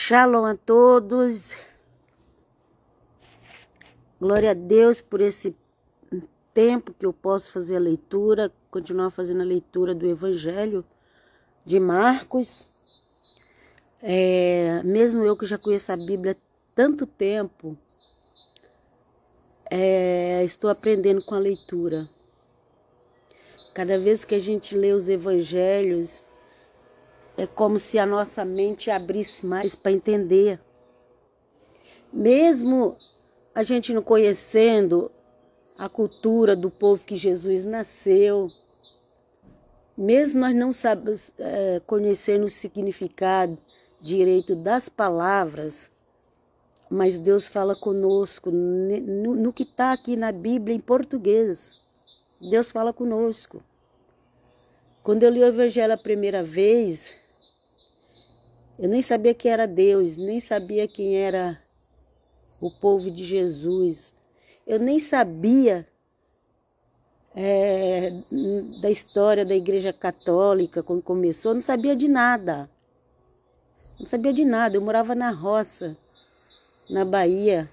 Shalom a todos. Glória a Deus por esse tempo que eu posso fazer a leitura, continuar fazendo a leitura do Evangelho de Marcos. Mesmo eu que já conheço a Bíblia há tanto tempo, estou aprendendo com a leitura. Cada vez que a gente lê os Evangelhos, é como se a nossa mente abrisse mais para entender. Mesmo a gente não conhecendo a cultura do povo que Jesus nasceu, mesmo nós não sabemos conhecendo o significado direito das palavras, mas Deus fala conosco no que está aqui na Bíblia em português. Deus fala conosco. Quando eu li o Evangelho a primeira vez, eu nem sabia quem era Deus, nem sabia quem era o povo de Jesus. Eu nem sabia da história da Igreja Católica, quando começou, não sabia de nada. Não sabia de nada, eu morava na roça, na Bahia.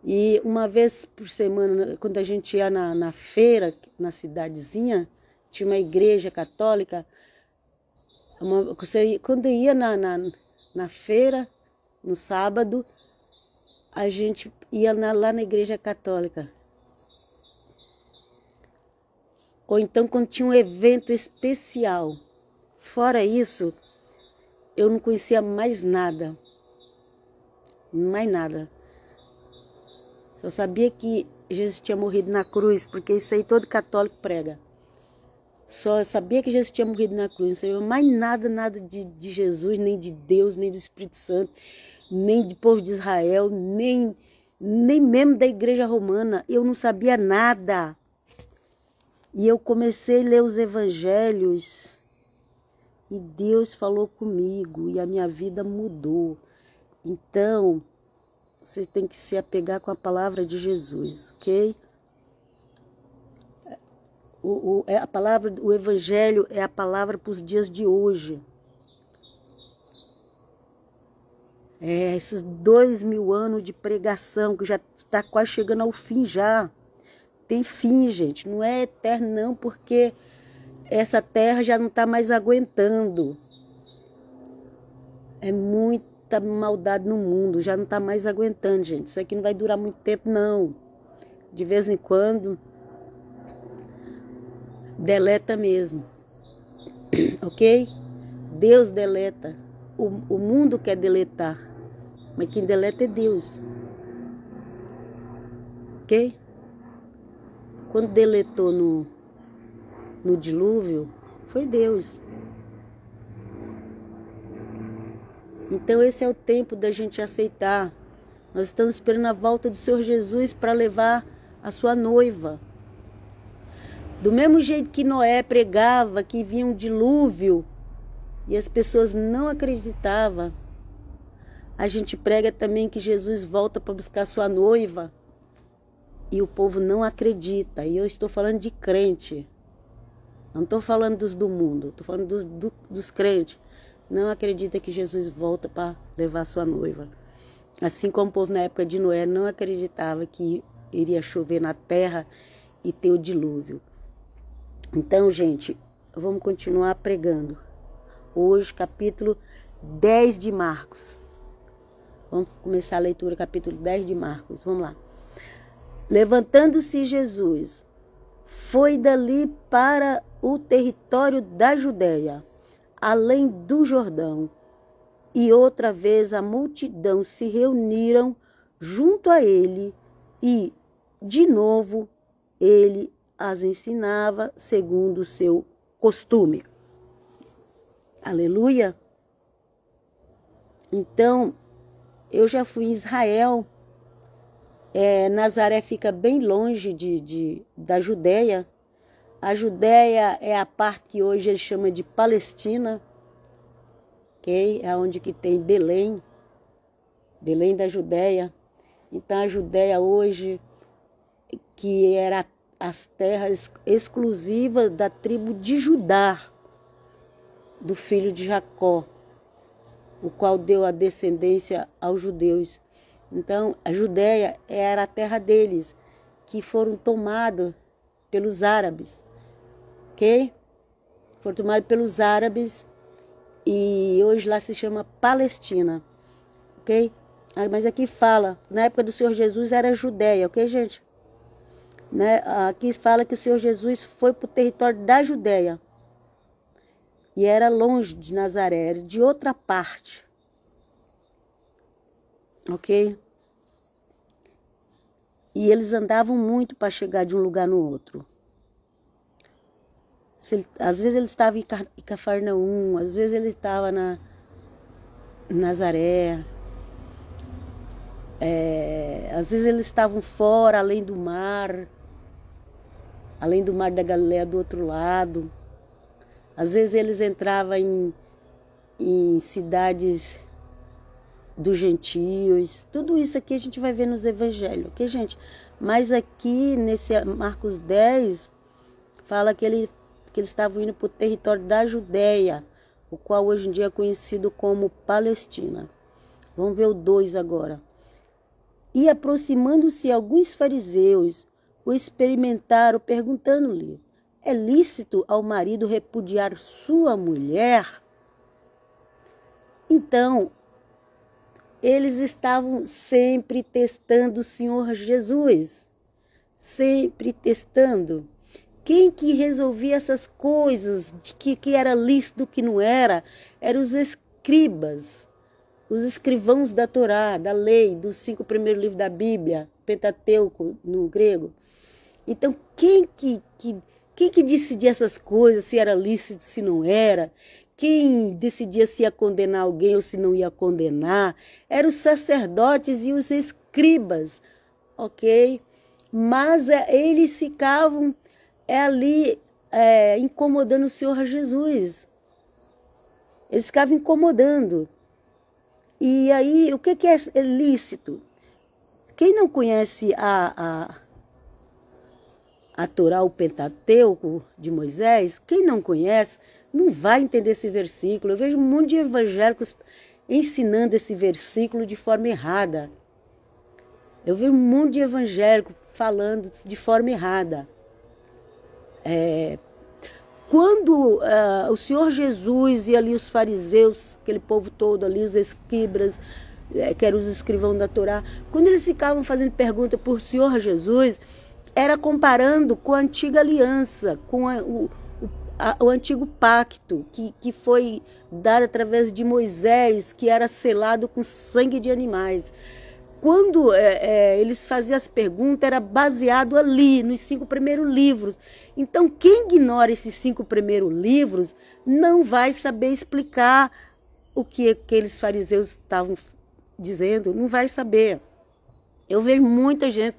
E uma vez por semana, quando a gente ia na feira, na cidadezinha, tinha uma igreja católica. Quando ia na feira, no sábado, a gente ia lá na igreja católica. Ou então quando tinha um evento especial. Fora isso, eu não conhecia mais nada. Mais nada. Só sabia que Jesus tinha morrido na cruz, porque isso aí todo católico prega. Só sabia que Jesus tinha morrido na cruz, não sabia mais nada de Jesus, nem de Deus, nem do Espírito Santo, nem do povo de Israel, nem mesmo da igreja romana. Eu não sabia nada. E eu comecei a ler os evangelhos e Deus falou comigo e a minha vida mudou. Então, você tem que se apegar com a palavra de Jesus, ok? O Evangelho é a palavra para os dias de hoje. Esses 2000 anos de pregação, que já está quase chegando ao fim já. Tem fim, gente. Não é eterno não, porque essa terra já não está mais aguentando. É muita maldade no mundo, já não está mais aguentando, gente. Isso aqui não vai durar muito tempo, não. De vez em quando deleta mesmo, ok? Deus deleta, o mundo quer deletar, mas quem deleta é Deus, ok? Quando deletou no dilúvio, foi Deus. Então esse é o tempo da gente aceitar. Nós estamos esperando a volta do Senhor Jesus para levar a sua noiva. Do mesmo jeito que Noé pregava que vinha um dilúvio e as pessoas não acreditavam, a gente prega também que Jesus volta para buscar sua noiva e o povo não acredita. E eu estou falando de crente, não estou falando dos do mundo, estou falando dos crentes. Não acredita que Jesus volta para levar sua noiva. Assim como o povo na época de Noé não acreditava que iria chover na terra e ter o dilúvio. Então, gente, vamos continuar pregando. Hoje, capítulo 10 de Marcos. Vamos começar a leitura, capítulo 10 de Marcos. Vamos lá. Levantando-se Jesus, foi dali para o território da Judéia, além do Jordão. E outra vez a multidão se reuniram junto a ele e, de novo, ele as ensinava segundo o seu costume. Aleluia! Então, eu já fui em Israel. Nazaré fica bem longe da Judéia. A Judéia é a parte que hoje ele chama de Palestina, ok? É onde que tem Belém, Belém da Judéia. Então, a Judéia hoje, que era as terras exclusivas da tribo de Judá, do filho de Jacó. o qual deu a descendência aos judeus. Então, a Judéia era a terra deles, que foram tomados pelos árabes, ok? Foram tomados pelos árabes e hoje lá se chama Palestina, ok? Mas aqui fala, na época do Senhor Jesus era Judéia, ok, gente? Né? Aqui fala que o Senhor Jesus foi para o território da Judéia. E era longe de Nazaré, era de outra parte. Ok? E eles andavam muito para chegar de um lugar no outro. Às vezes ele estava em Cafarnaum, às vezes ele estava na Nazaré. Às vezes eles estavam fora, além do mar da Galileia do outro lado. Às vezes eles entravam em cidades dos gentios. Tudo isso aqui a gente vai ver nos evangelhos, ok, gente? Mas aqui, nesse Marcos 10, fala que eles estavam indo para o território da Judéia, o qual hoje em dia é conhecido como Palestina. Vamos ver o 2 agora. E aproximando-se alguns fariseus, o experimentaram, perguntando-lhe: é lícito ao marido repudiar sua mulher? Então, eles estavam sempre testando o Senhor Jesus. Sempre testando. Quem que resolvia essas coisas, de que era lícito, do que não era, eram os escribas, os escrivãos da Torá, da lei, dos 5 primeiros livros da Bíblia, Pentateuco no grego. Então, quem que decidia essas coisas, se era lícito, se não era? Quem decidia se ia condenar alguém ou se não ia condenar? Eram os sacerdotes e os escribas, ok? Mas eles ficavam ali incomodando o Senhor Jesus. Eles ficavam incomodando. E aí, o que é lícito? Quem não conhece a Torá, o Pentateuco de Moisés, quem não conhece, não vai entender esse versículo. Eu vejo um monte de evangélicos ensinando esse versículo de forma errada. Eu vejo um monte de evangélico falando de forma errada. Quando o Senhor Jesus e ali os fariseus, aquele povo todo ali, os escribas, que eram os escrivãos da Torá, quando eles ficavam fazendo pergunta por Senhor Jesus, era comparando com a antiga aliança, com o antigo pacto que foi dado através de Moisés, que era selado com sangue de animais. Quando eles faziam as perguntas, era baseado ali, nos 5 primeiros livros. Então, quem ignora esses 5 primeiros livros não vai saber explicar o que aqueles fariseus estavam dizendo, não vai saber. Eu vejo muita gente,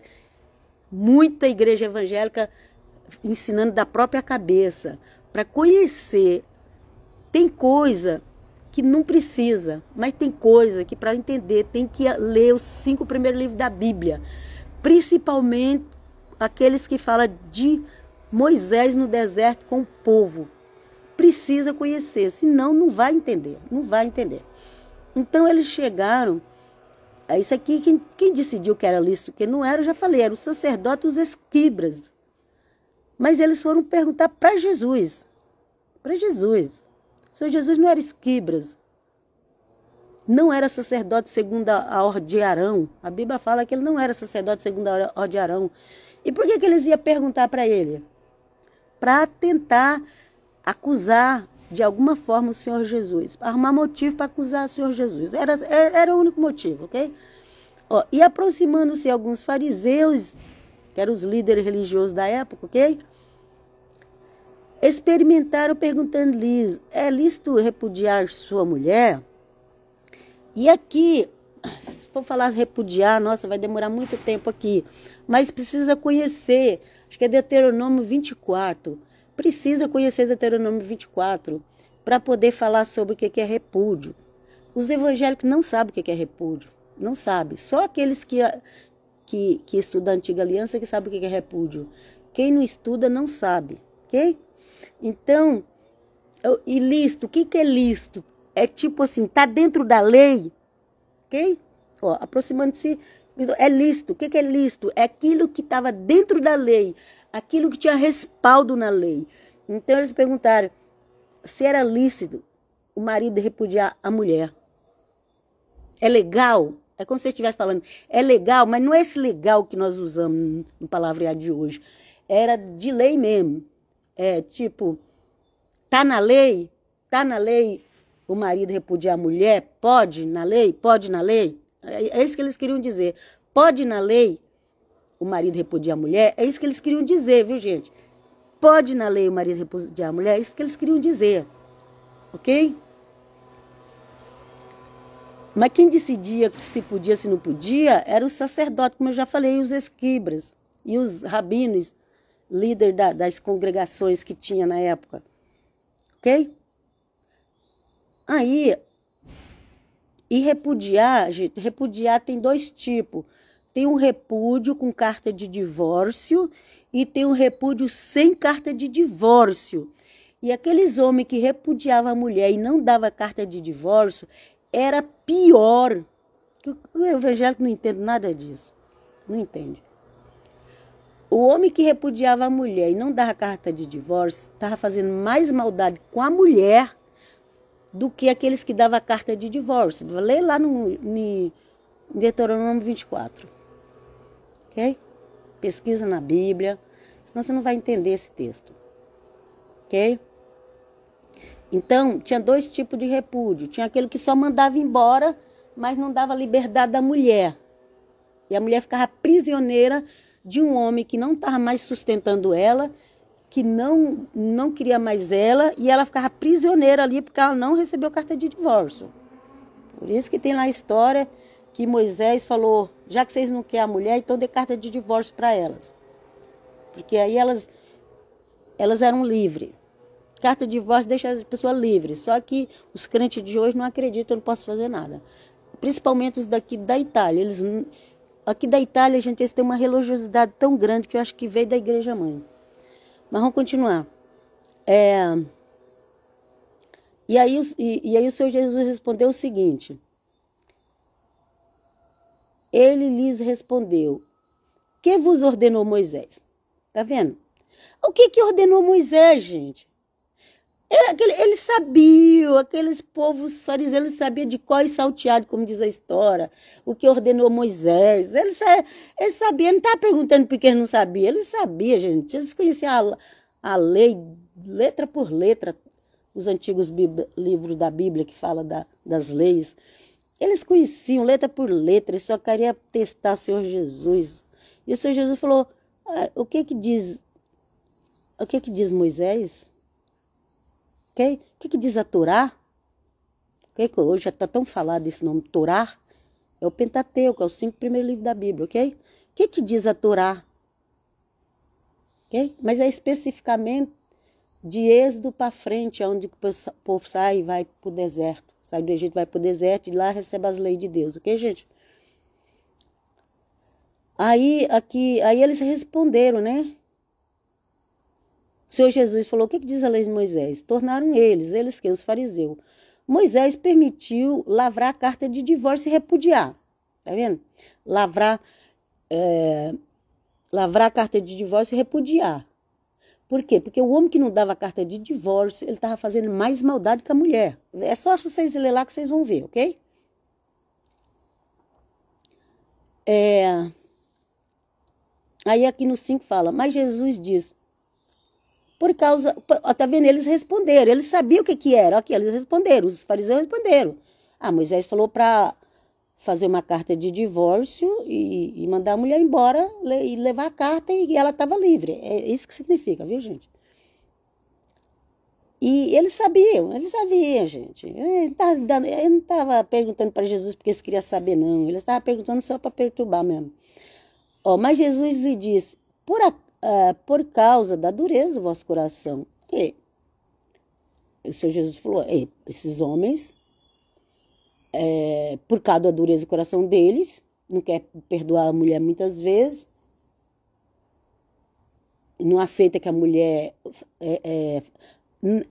muita igreja evangélica ensinando da própria cabeça. Para conhecer, tem coisa que não precisa, mas tem coisa que para entender tem que ler os 5 primeiros livros da Bíblia, principalmente aqueles que falam de Moisés no deserto com o povo. Precisa conhecer, senão não vai entender, não vai entender. Então eles chegaram, isso aqui quem decidiu que era lícito, que não era, eu já falei, eram os sacerdotes, os escribas. Mas eles foram perguntar para Jesus, para Jesus. O Senhor Jesus não era escribas, não era sacerdote segundo a ordem de Arão. A Bíblia fala que ele não era sacerdote segundo a ordem de Arão. E por que eles iam perguntar para ele? Para tentar acusar de alguma forma o Senhor Jesus, arrumar motivo para acusar o Senhor Jesus. Era o único motivo, ok? E aproximando-se alguns fariseus, que eram os líderes religiosos da época, ok? Experimentaram perguntando-lhes: é lícito repudiar sua mulher? E aqui, se for falar repudiar, nossa, vai demorar muito tempo aqui. Mas precisa conhecer, acho que é Deuteronômio 24. Precisa conhecer Deuteronômio 24 para poder falar sobre o que é repúdio. Os evangélicos não sabem o que é repúdio. Não sabem. Só aqueles que estudam a Antiga Aliança que sabem o que é repúdio. Quem não estuda não sabe, ok? Então, ilícito, o que é lícito? é tipo assim, tá dentro da lei, ok? Ó, aproximando-se, é lícito. O que é lícito? É aquilo que estava dentro da lei, aquilo que tinha respaldo na lei. Então eles perguntaram se era lícito o marido repudiar a mulher. É legal? É como se você estivesse falando, é legal, mas não é esse legal que nós usamos no palavreado de hoje. Era de lei mesmo. É tipo, tá na lei o marido repudiar a mulher? Pode na lei? Pode na lei? É isso que eles queriam dizer. Pode na lei o marido repudiar a mulher? É isso que eles queriam dizer, viu, gente? Pode na lei o marido repudiar a mulher? É isso que eles queriam dizer. Ok? Mas quem decidia se podia, se não podia, era o sacerdote, como eu já falei, os escribas e os rabinos, líder das congregações que tinha na época. Ok? Aí, e repudiar, gente, repudiar tem dois tipos. Tem um repúdio com carta de divórcio e tem um repúdio sem carta de divórcio. E aqueles homens que repudiavam a mulher e não davam carta de divórcio, era pior. O evangélico não entende nada disso. Não entende. O homem que repudiava a mulher e não dava carta de divórcio estava fazendo mais maldade com a mulher do que aqueles que davam carta de divórcio. Lê lá no Deuteronômio 24. Ok? Pesquisa na Bíblia, senão você não vai entender esse texto. Ok? Então, tinha dois tipos de repúdio. Tinha aquele que só mandava embora, mas não dava liberdade da mulher. E a mulher ficava prisioneira de um homem que não estava mais sustentando ela, que não queria mais ela, e ela ficava prisioneira ali porque ela não recebeu carta de divórcio. Por isso que tem lá a história que Moisés falou, já que vocês não querem a mulher, então dê carta de divórcio para elas. Porque aí elas eram livres. Carta de divórcio deixa as pessoas livres. Só que os crentes de hoje não acreditam, eu não posso fazer nada. Principalmente os daqui da Itália. Aqui da Itália, gente, eles têm uma religiosidade tão grande que eu acho que veio da igreja mãe. Mas vamos continuar. E aí o Senhor Jesus respondeu o seguinte. Ele lhes respondeu, que vos ordenou Moisés? Tá vendo? O que ordenou Moisés, gente? Eles sabiam, aqueles povos fariseus, eles sabiam de cor e salteado, como diz a história, o que ordenou Moisés. Eles sabiam, não estava perguntando porque eles não sabiam, eles sabiam, gente. Eles conheciam a lei, letra por letra, os antigos livros da Bíblia que falam das leis. Eles conheciam letra por letra, eles só queriam testar o Senhor Jesus. E o Senhor Jesus falou, o que diz Moisés? Okay? O que diz a Torá? Okay? Hoje já está tão falado esse nome, Torá. É o Pentateuco, é os 5 primeiros livros da Bíblia, ok? O que diz a Torá? Okay? Mas é especificamente de Êxodo para frente, onde o povo sai e vai para o deserto. Sai do Egito, vai para o deserto e lá recebe as leis de Deus, ok, gente? Aí eles responderam, né? O Senhor Jesus falou, o que diz a lei de Moisés? Tornaram eles que os fariseus. Moisés permitiu lavrar a carta de divórcio e repudiar. Tá vendo? Lavrar a carta de divórcio e repudiar. Por quê? Porque o homem que não dava a carta de divórcio, ele estava fazendo mais maldade que a mulher. É só vocês lerem lá que vocês vão ver, ok? Aí aqui no 5 fala, mas Jesus diz, tá vendo? Eles responderam, eles sabiam o que era. Aqui, eles responderam, os fariseus responderam. Moisés falou para fazer uma carta de divórcio e mandar a mulher embora e levar a carta e ela estava livre. É isso que significa, viu, gente? E eles sabiam, gente. Eu não estava perguntando para Jesus porque eles queriam saber, não. Eles estavam perguntando só para perturbar mesmo. Mas Jesus lhe disse, por causa da dureza do vosso coração. E o Senhor Jesus falou, esses homens, por causa da dureza do coração deles, não quer perdoar a mulher muitas vezes, não aceita que a mulher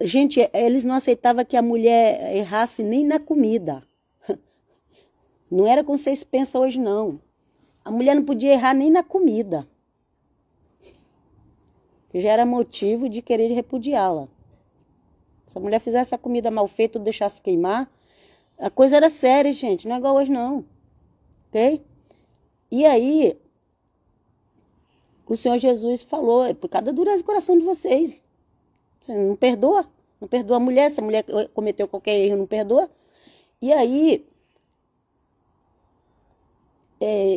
Gente, eles não aceitavam que a mulher errasse nem na comida. Não era como vocês pensam hoje, não. A mulher não podia errar nem na comida. Que já era motivo de querer repudiá-la. Se a mulher fizesse a comida mal feita ou deixasse queimar, a coisa era séria, gente. Não é igual hoje, não. Ok? E aí, o Senhor Jesus falou, é por causa da dureza do coração de vocês. Você não perdoa. Não perdoa a mulher. Se a mulher cometeu qualquer erro, não perdoa. E aí,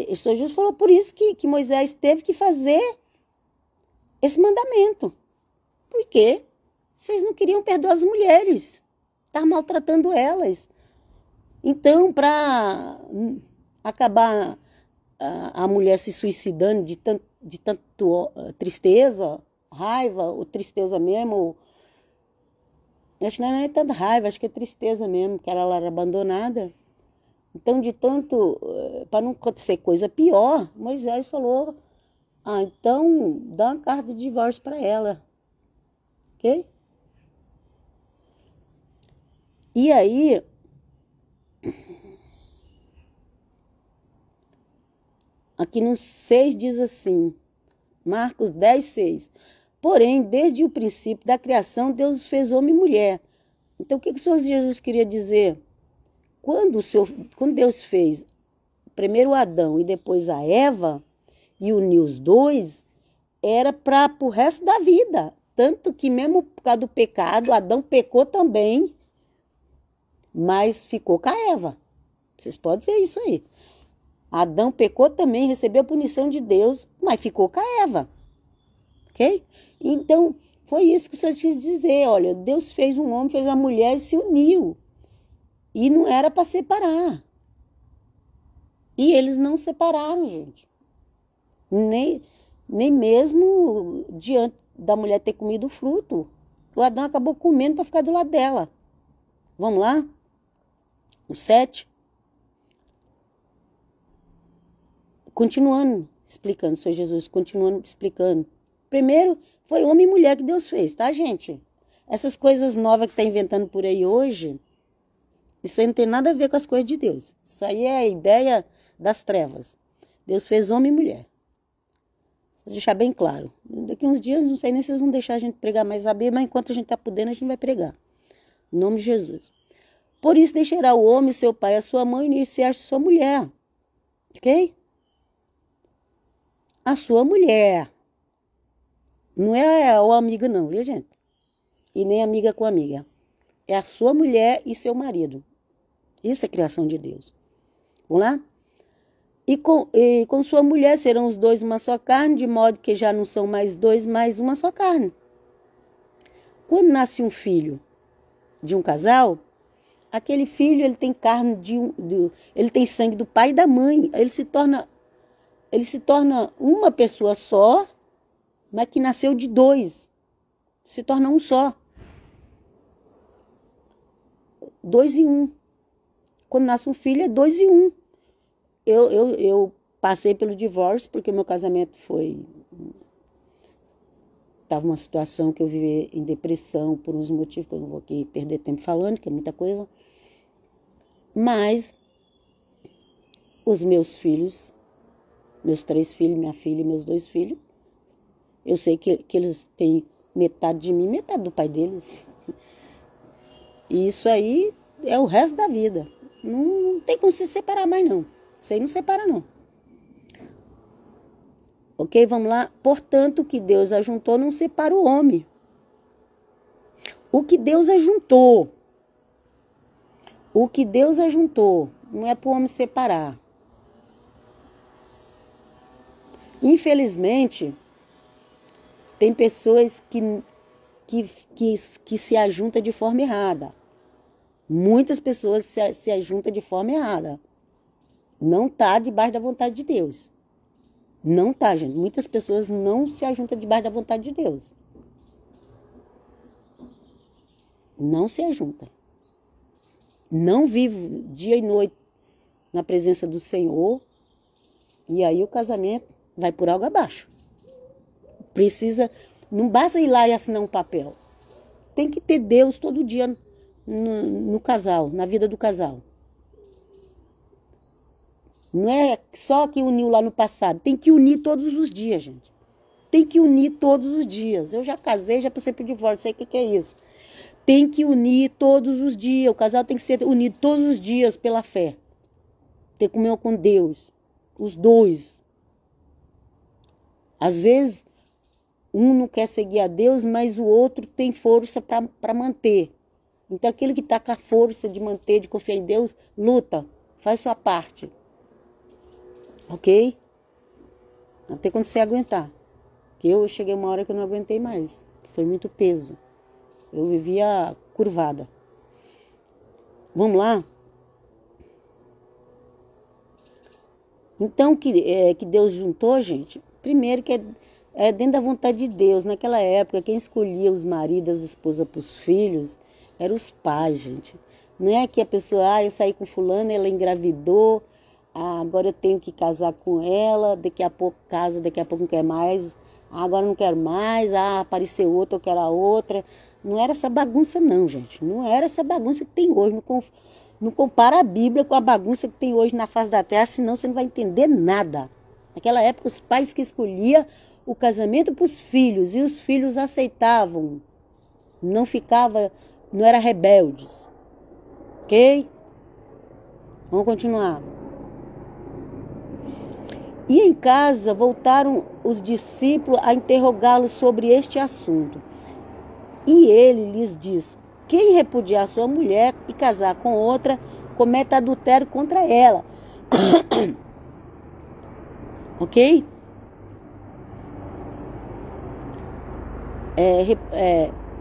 o Senhor Jesus falou por isso que Moisés teve que fazer esse mandamento. Por quê? Vocês não queriam perdoar as mulheres. Estavam maltratando elas. Então, para acabar a mulher se suicidando de tanto tristeza, raiva, ou tristeza mesmo, acho que não é tanta raiva, acho que é tristeza mesmo, que ela era abandonada. Então, de tanto, para não acontecer coisa pior, Moisés falou, então dá uma carta de divórcio para ela, ok? E aí, aqui no 6 diz assim, Marcos 10, 6. Porém, desde o princípio da criação, Deus os fez homem e mulher. Então, o que o Senhor Jesus queria dizer? Quando Deus fez primeiro Adão e depois a Eva, e uniu os dois, era para o resto da vida. Tanto que mesmo por causa do pecado, Adão pecou também, mas ficou com a Eva. Vocês podem ver isso aí. Adão pecou também, recebeu a punição de Deus, mas ficou com a Eva. Ok? Então, foi isso que o Senhor quis dizer. Olha, Deus fez um homem, fez a mulher e se uniu. E não era para separar. E eles não separaram, gente. Nem mesmo diante da mulher ter comido o fruto. O Adão acabou comendo para ficar do lado dela. Vamos lá? O 7. Continuando explicando, Senhor Jesus, continuando explicando. Primeiro, foi homem e mulher que Deus fez, tá, gente? Essas coisas novas que tá inventando por aí hoje, isso aí não tem nada a ver com as coisas de Deus. Isso aí é a ideia das trevas. Deus fez homem e mulher. Vou deixar bem claro. Daqui uns dias, não sei nem se vocês vão deixar a gente pregar mais a Bíblia, mas enquanto a gente tá podendo, a gente vai pregar. Em nome de Jesus. Por isso deixará o homem, seu pai, a sua mãe, e unir-se a sua mulher. Ok? A sua mulher. Não é o amigo não, viu, gente? E nem amiga com amiga. É a sua mulher e seu marido. Isso é criação de Deus. Vamos lá? E com sua mulher serão os dois uma só carne, de modo que já não são mais dois, mas uma só carne. Quando nasce um filho de um casal, aquele filho ele tem carne ele tem sangue do pai e da mãe. Ele se torna uma pessoa só, mas que nasceu de dois. Se torna um só. 2 em 1. Quando nasce um filho é 2 em 1. Eu passei pelo divórcio porque meu casamento estava uma situação que eu vivi em depressão por uns motivos que eu não vou aqui perder tempo falando, que é muita coisa. Mas os meus filhos, meus 3 filhos, minha filha e meus 2 filhos, eu sei que eles têm metade de mim, metade do pai deles. E isso aí é o resto da vida. Não tem como se separar mais, não. Isso aí não separa, não. Ok? Vamos lá. Portanto, o que Deus ajuntou não separa o homem. O que Deus ajuntou. O que Deus ajuntou não é para o homem separar. Infelizmente, tem pessoas que se ajuntam de forma errada. Muitas pessoas se ajuntam de forma errada. Não está debaixo da vontade de Deus. Não está, gente. Muitas pessoas não se ajuntam debaixo da vontade de Deus. Não se ajunta. Não vive dia e noite na presença do Senhor. E aí o casamento vai por água abaixo. Não basta ir lá e assinar um papel. tem que ter Deus todo dia no casal, na vida do casal. Não é só que uniu lá no passado, tem que unir todos os dias, gente. Tem que unir todos os dias. Eu já casei, já passei por divórcio, sei o que é isso. Tem que unir todos os dias. O casal tem que ser unido todos os dias pela fé. Ter comunhão com Deus. Os dois. Às vezes, um não quer seguir a Deus, mas o outro tem força para manter. Então, aquele que está com a força de manter, de confiar em Deus, luta. Faz sua parte. Ok? Até quando você aguentar. Porque eu cheguei uma hora que eu não aguentei mais. Foi muito peso. Eu vivia curvada. Vamos lá? Então, que Deus juntou, gente, primeiro que é dentro da vontade de Deus. Naquela época, quem escolhia os maridos, as esposas para os filhos, eram os pais, gente. Não é que a pessoa, eu saí com fulano, ela engravidou, agora eu tenho que casar com ela, daqui a pouco casa, daqui a pouco não quer mais, agora não quero mais, apareceu outra, eu quero a outra. Não era essa bagunça não, gente. Não era essa bagunça que tem hoje. Não compara a Bíblia com a bagunça que tem hoje na face da terra, senão você não vai entender nada. Naquela época, os pais que escolhiam o casamento para os filhos, e os filhos aceitavam. Não era rebeldes. Ok? Vamos continuar. E em casa voltaram os discípulos a interrogá-lo sobre este assunto. E ele lhes diz: quem repudiar sua mulher e casar com outra, comete adultério contra ela. Ok?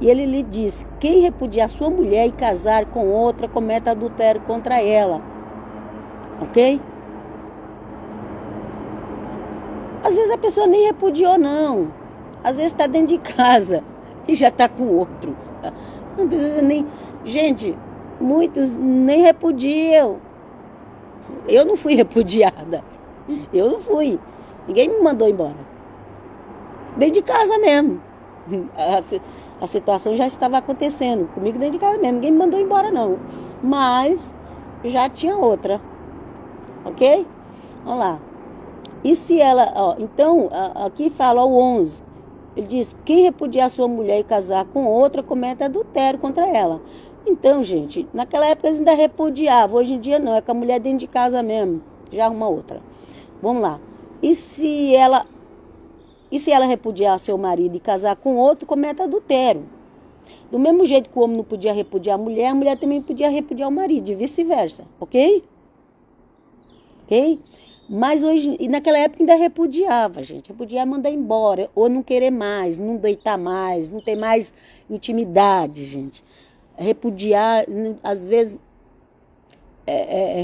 E ele lhe diz: quem repudiar sua mulher e casar com outra, comete adultério contra ela. Ok? Às vezes a pessoa nem repudiou, não. Às vezes está dentro de casa e já está com outro. Não precisa nem... Gente, muitos nem repudiam. Eu não fui repudiada. Eu não fui. Ninguém me mandou embora. Dentro de casa mesmo. A situação já estava acontecendo. Comigo dentro de casa mesmo. Ninguém me mandou embora, não. Mas já tinha outra. Ok? Vamos lá. E se ela... então, aqui fala o 11. Ele diz: quem repudiar sua mulher e casar com outra, comete adultério contra ela. Então, gente, naquela época eles ainda repudiavam. Hoje em dia não, é com a mulher dentro de casa mesmo. Já arruma outra. Vamos lá. E se ela repudiar seu marido e casar com outro, comete adultério. Do mesmo jeito que o homem não podia repudiar a mulher também podia repudiar o marido, e vice-versa. Ok? Ok? Mas hoje, e naquela época ainda repudiava, gente. Repudiava mandar embora, ou não querer mais, não deitar mais, não ter mais intimidade, gente. Repudiar, às vezes,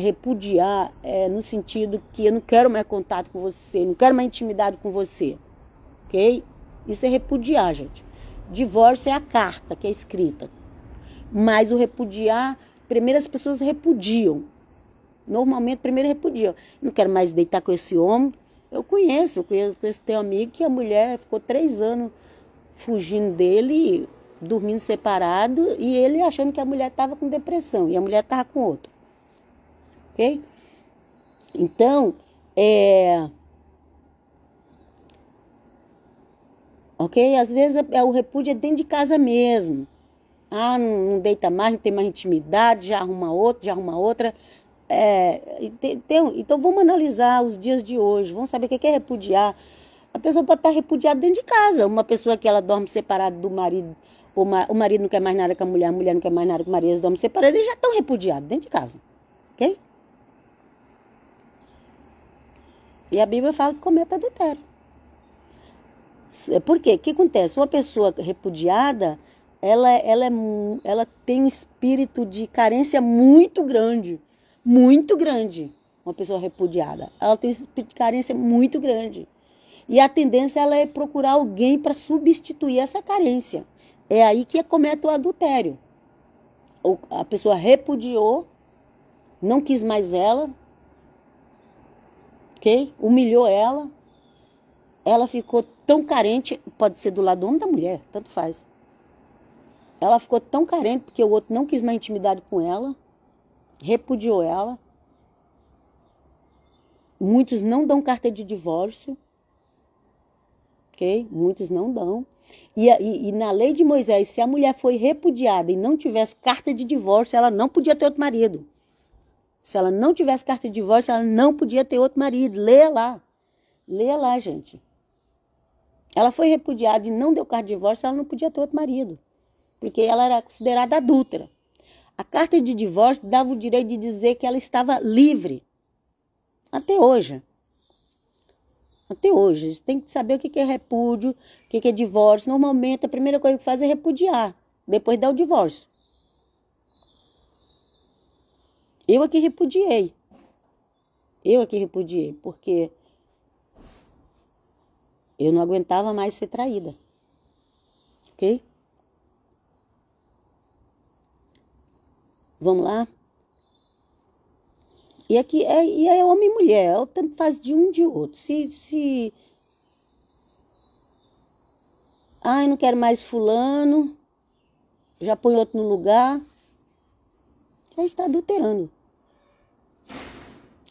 repudiar no sentido que eu não quero mais contato com você, não quero mais intimidade com você. Ok? Isso é repudiar, gente. Divórcio é a carta que é escrita. Mas o repudiar, primeiro as pessoas repudiam. Normalmente, primeiro repudiam. Não quero mais deitar com esse homem. Eu conheço teu amigo que a mulher ficou 3 anos fugindo dele, dormindo separado, e ele achando que a mulher estava com depressão, e a mulher estava com outro. Ok? Então, ok? Às vezes o repúdio é dentro de casa mesmo. Não deita mais, não tem mais intimidade, já arruma outra. Então vamos analisar os dias de hoje, vamos saber o que é repudiar. A pessoa pode estar repudiada dentro de casa. Uma pessoa que ela dorme separada do marido, o marido não quer mais nada com a mulher não quer mais nada com o marido, eles dormem separados, eles já estão repudiados dentro de casa. Ok? E a Bíblia fala que comete adultério. Por quê? O que acontece? Uma pessoa repudiada, ela tem um espírito de carência muito grande. Muito grande. Uma pessoa repudiada. Ela tem um espírito de carência muito grande. E a tendência ela é procurar alguém para substituir essa carência. É aí que comete o adultério. A pessoa repudiou, não quis mais ela, ok? Humilhou ela. Ela ficou tão carente, pode ser do lado do homem ou da mulher, tanto faz. Ela ficou tão carente porque o outro não quis mais intimidade com ela, repudiou ela. Muitos não dão carta de divórcio, ok? Muitos não dão. E na lei de Moisés, se a mulher foi repudiada e não tivesse carta de divórcio, ela não podia ter outro marido. Se ela não tivesse carta de divórcio, ela não podia ter outro marido. Leia lá, gente. Ela foi repudiada e não deu carta de divórcio, ela não podia ter outro marido. Porque ela era considerada adúltera. A carta de divórcio dava o direito de dizer que ela estava livre. Até hoje. Até hoje. Você tem que saber o que é repúdio, o que é divórcio. Normalmente, a primeira coisa que faz é repudiar. Depois dá o divórcio. Eu aqui repudiei. Porque eu não aguentava mais ser traída. Ok? Vamos lá? E aqui é homem e mulher, tanto faz de um de outro. Ai, não quero mais fulano, já põe outro no lugar, já está adulterando.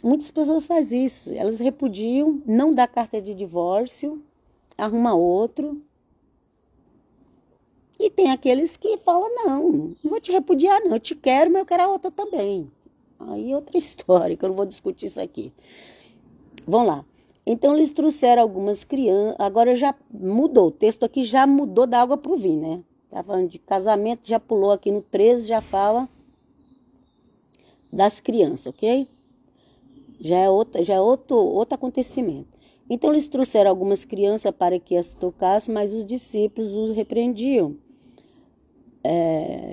Muitas pessoas fazem isso, elas repudiam, não dá carta de divórcio, arruma outro. E tem aqueles que falam, não vou te repudiar não, eu te quero, mas eu quero a outra também. Aí é outra história, que eu não vou discutir isso aqui. Vamos lá. Então, eles trouxeram algumas crianças. Agora já mudou. O texto aqui já mudou da água para o vinho, né? Tá falando de casamento, já pulou aqui no 13, já fala das crianças, ok? Já é outro acontecimento. Então, eles trouxeram algumas crianças para que as tocassem, mas os discípulos os repreendiam.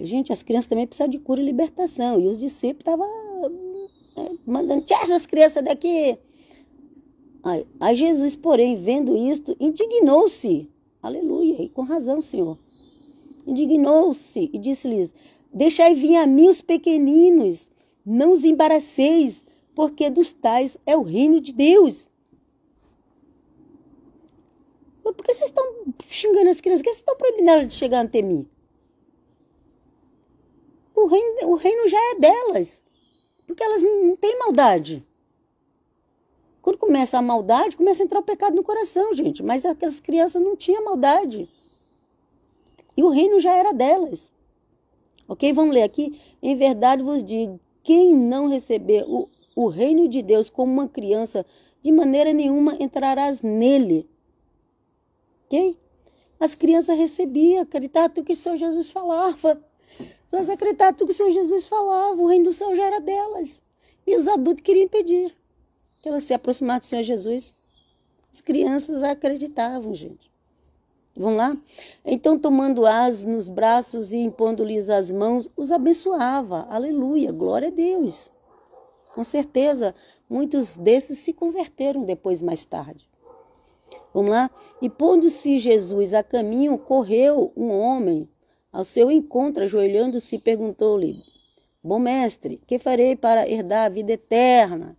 Gente, as crianças também precisam de cura e libertação. E os discípulos estavam mandando, tira essas crianças daqui. Aí Jesus, porém, vendo isto, indignou-se. Aleluia, e com razão, Senhor. Indignou-se e disse-lhes, deixai vir a mim os pequeninos, não os embaraceis, porque dos tais é o reino de Deus. Por que vocês estão xingando as crianças? Por que vocês estão proibindo elas de chegar até mim? O reino já é delas, porque elas não têm maldade. Quando começa a maldade, começa a entrar o pecado no coração, gente. Mas aquelas crianças não tinham maldade. E o reino já era delas. Ok? Vamos ler aqui. Em verdade vos digo, quem não receber o reino de Deus como uma criança, de maneira nenhuma entrarás nele. Ok? As crianças recebiam, acreditavam tudo que o Senhor Jesus falava. Elas acreditavam tudo que o Senhor Jesus falava. O reino do céu já era delas. E os adultos queriam impedir que elas se aproximassem do Senhor Jesus. As crianças acreditavam, gente. Vamos lá? Então, tomando-as nos braços e impondo-lhes as mãos, os abençoava. Aleluia, glória a Deus. Com certeza, muitos desses se converteram depois, mais tarde. Vamos lá? E pondo-se Jesus a caminho, correu um homem ao seu encontro, ajoelhando-se, perguntou-lhe, bom mestre, que farei para herdar a vida eterna?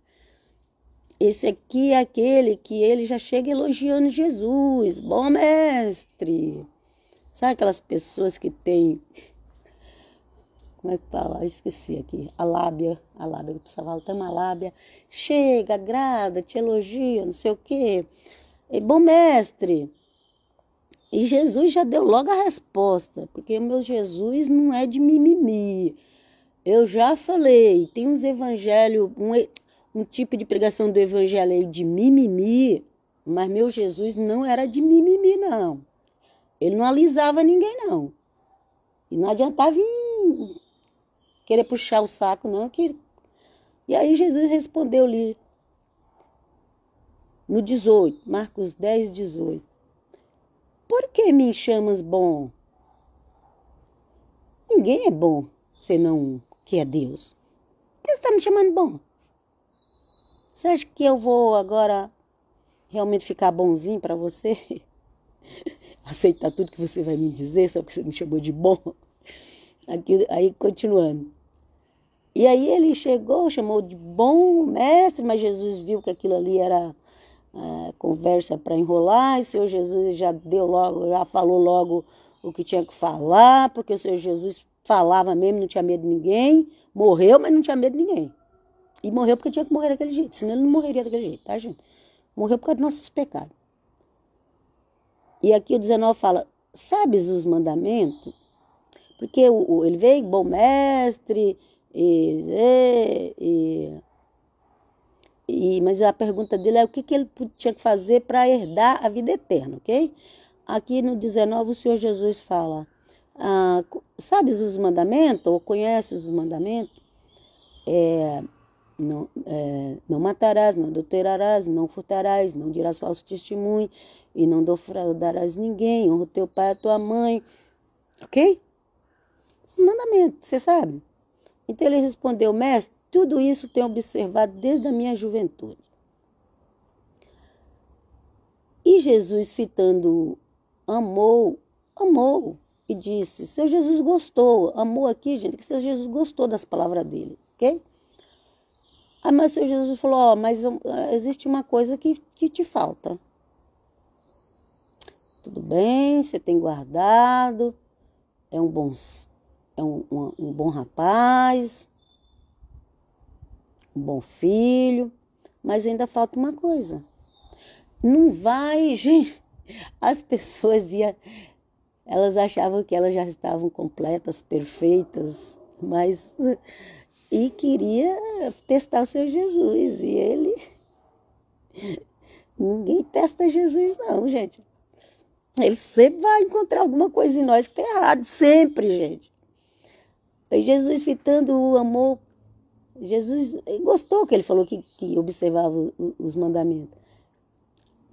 Esse aqui é aquele que ele já chega elogiando Jesus. Bom mestre. Sabe aquelas pessoas que têm... Como é que fala? Eu esqueci aqui. A lábia. Eu precisava falar, tem uma lábia. Chega, agrada, te elogia, não sei o quê. E, bom mestre. E Jesus já deu logo a resposta. Porque o meu Jesus não é de mimimi. Eu já falei. Tem uns evangelhos... Um tipo de pregação do evangelho aí de mimimi, mas meu Jesus não era de mimimi, não. Ele não alisava ninguém, não. E não adiantava vir querer puxar o saco, não. E aí Jesus respondeu-lhe no 18, Marcos 10, 18. Por que me chamas bom? Ninguém é bom, senão um que é Deus. Por que você está me chamando bom? Você acha que eu vou agora realmente ficar bonzinho para você? Aceitar tudo que você vai me dizer, só porque você me chamou de bom? Aí continuando. E aí ele chegou, chamou de bom mestre, mas Jesus viu que aquilo ali era conversa para enrolar, e o Senhor Jesus já falou logo o que tinha que falar, porque o Senhor Jesus falava mesmo, não tinha medo de ninguém. Morreu, mas não tinha medo de ninguém. E morreu porque tinha que morrer daquele jeito, senão ele não morreria daquele jeito, tá, gente? Morreu por causa dos nossos pecados. E aqui o 19 fala, sabes os mandamentos? Porque ele veio, bom mestre, mas a pergunta dele é o que ele tinha que fazer para herdar a vida eterna, ok? Aqui no 19 o Senhor Jesus fala, sabes os mandamentos, ou conheces os mandamentos? Não matarás, não adulterarás, não furtarás, não dirás falso testemunho e não defraudarás ninguém, honra o teu pai e a tua mãe, ok? Os mandamentos, você sabe? Então ele respondeu, mestre, tudo isso tenho observado desde a minha juventude. E Jesus, fitando, amou e disse, Senhor Jesus gostou, amou aqui, gente, que Senhor Jesus gostou das palavras dele, ok? Mas o Senhor Jesus falou, mas existe uma coisa que te falta. Tudo bem, você tem guardado, é um bom rapaz, um bom filho, mas ainda falta uma coisa. Não vai, gente, as pessoas elas achavam que elas já estavam completas, perfeitas, mas... E queria testar o Senhor Jesus. E ele... Ninguém testa Jesus não, gente. Ele sempre vai encontrar alguma coisa em nós que está errado. Sempre, gente. E Jesus fitando o amor. Jesus gostou que ele falou que observava os mandamentos.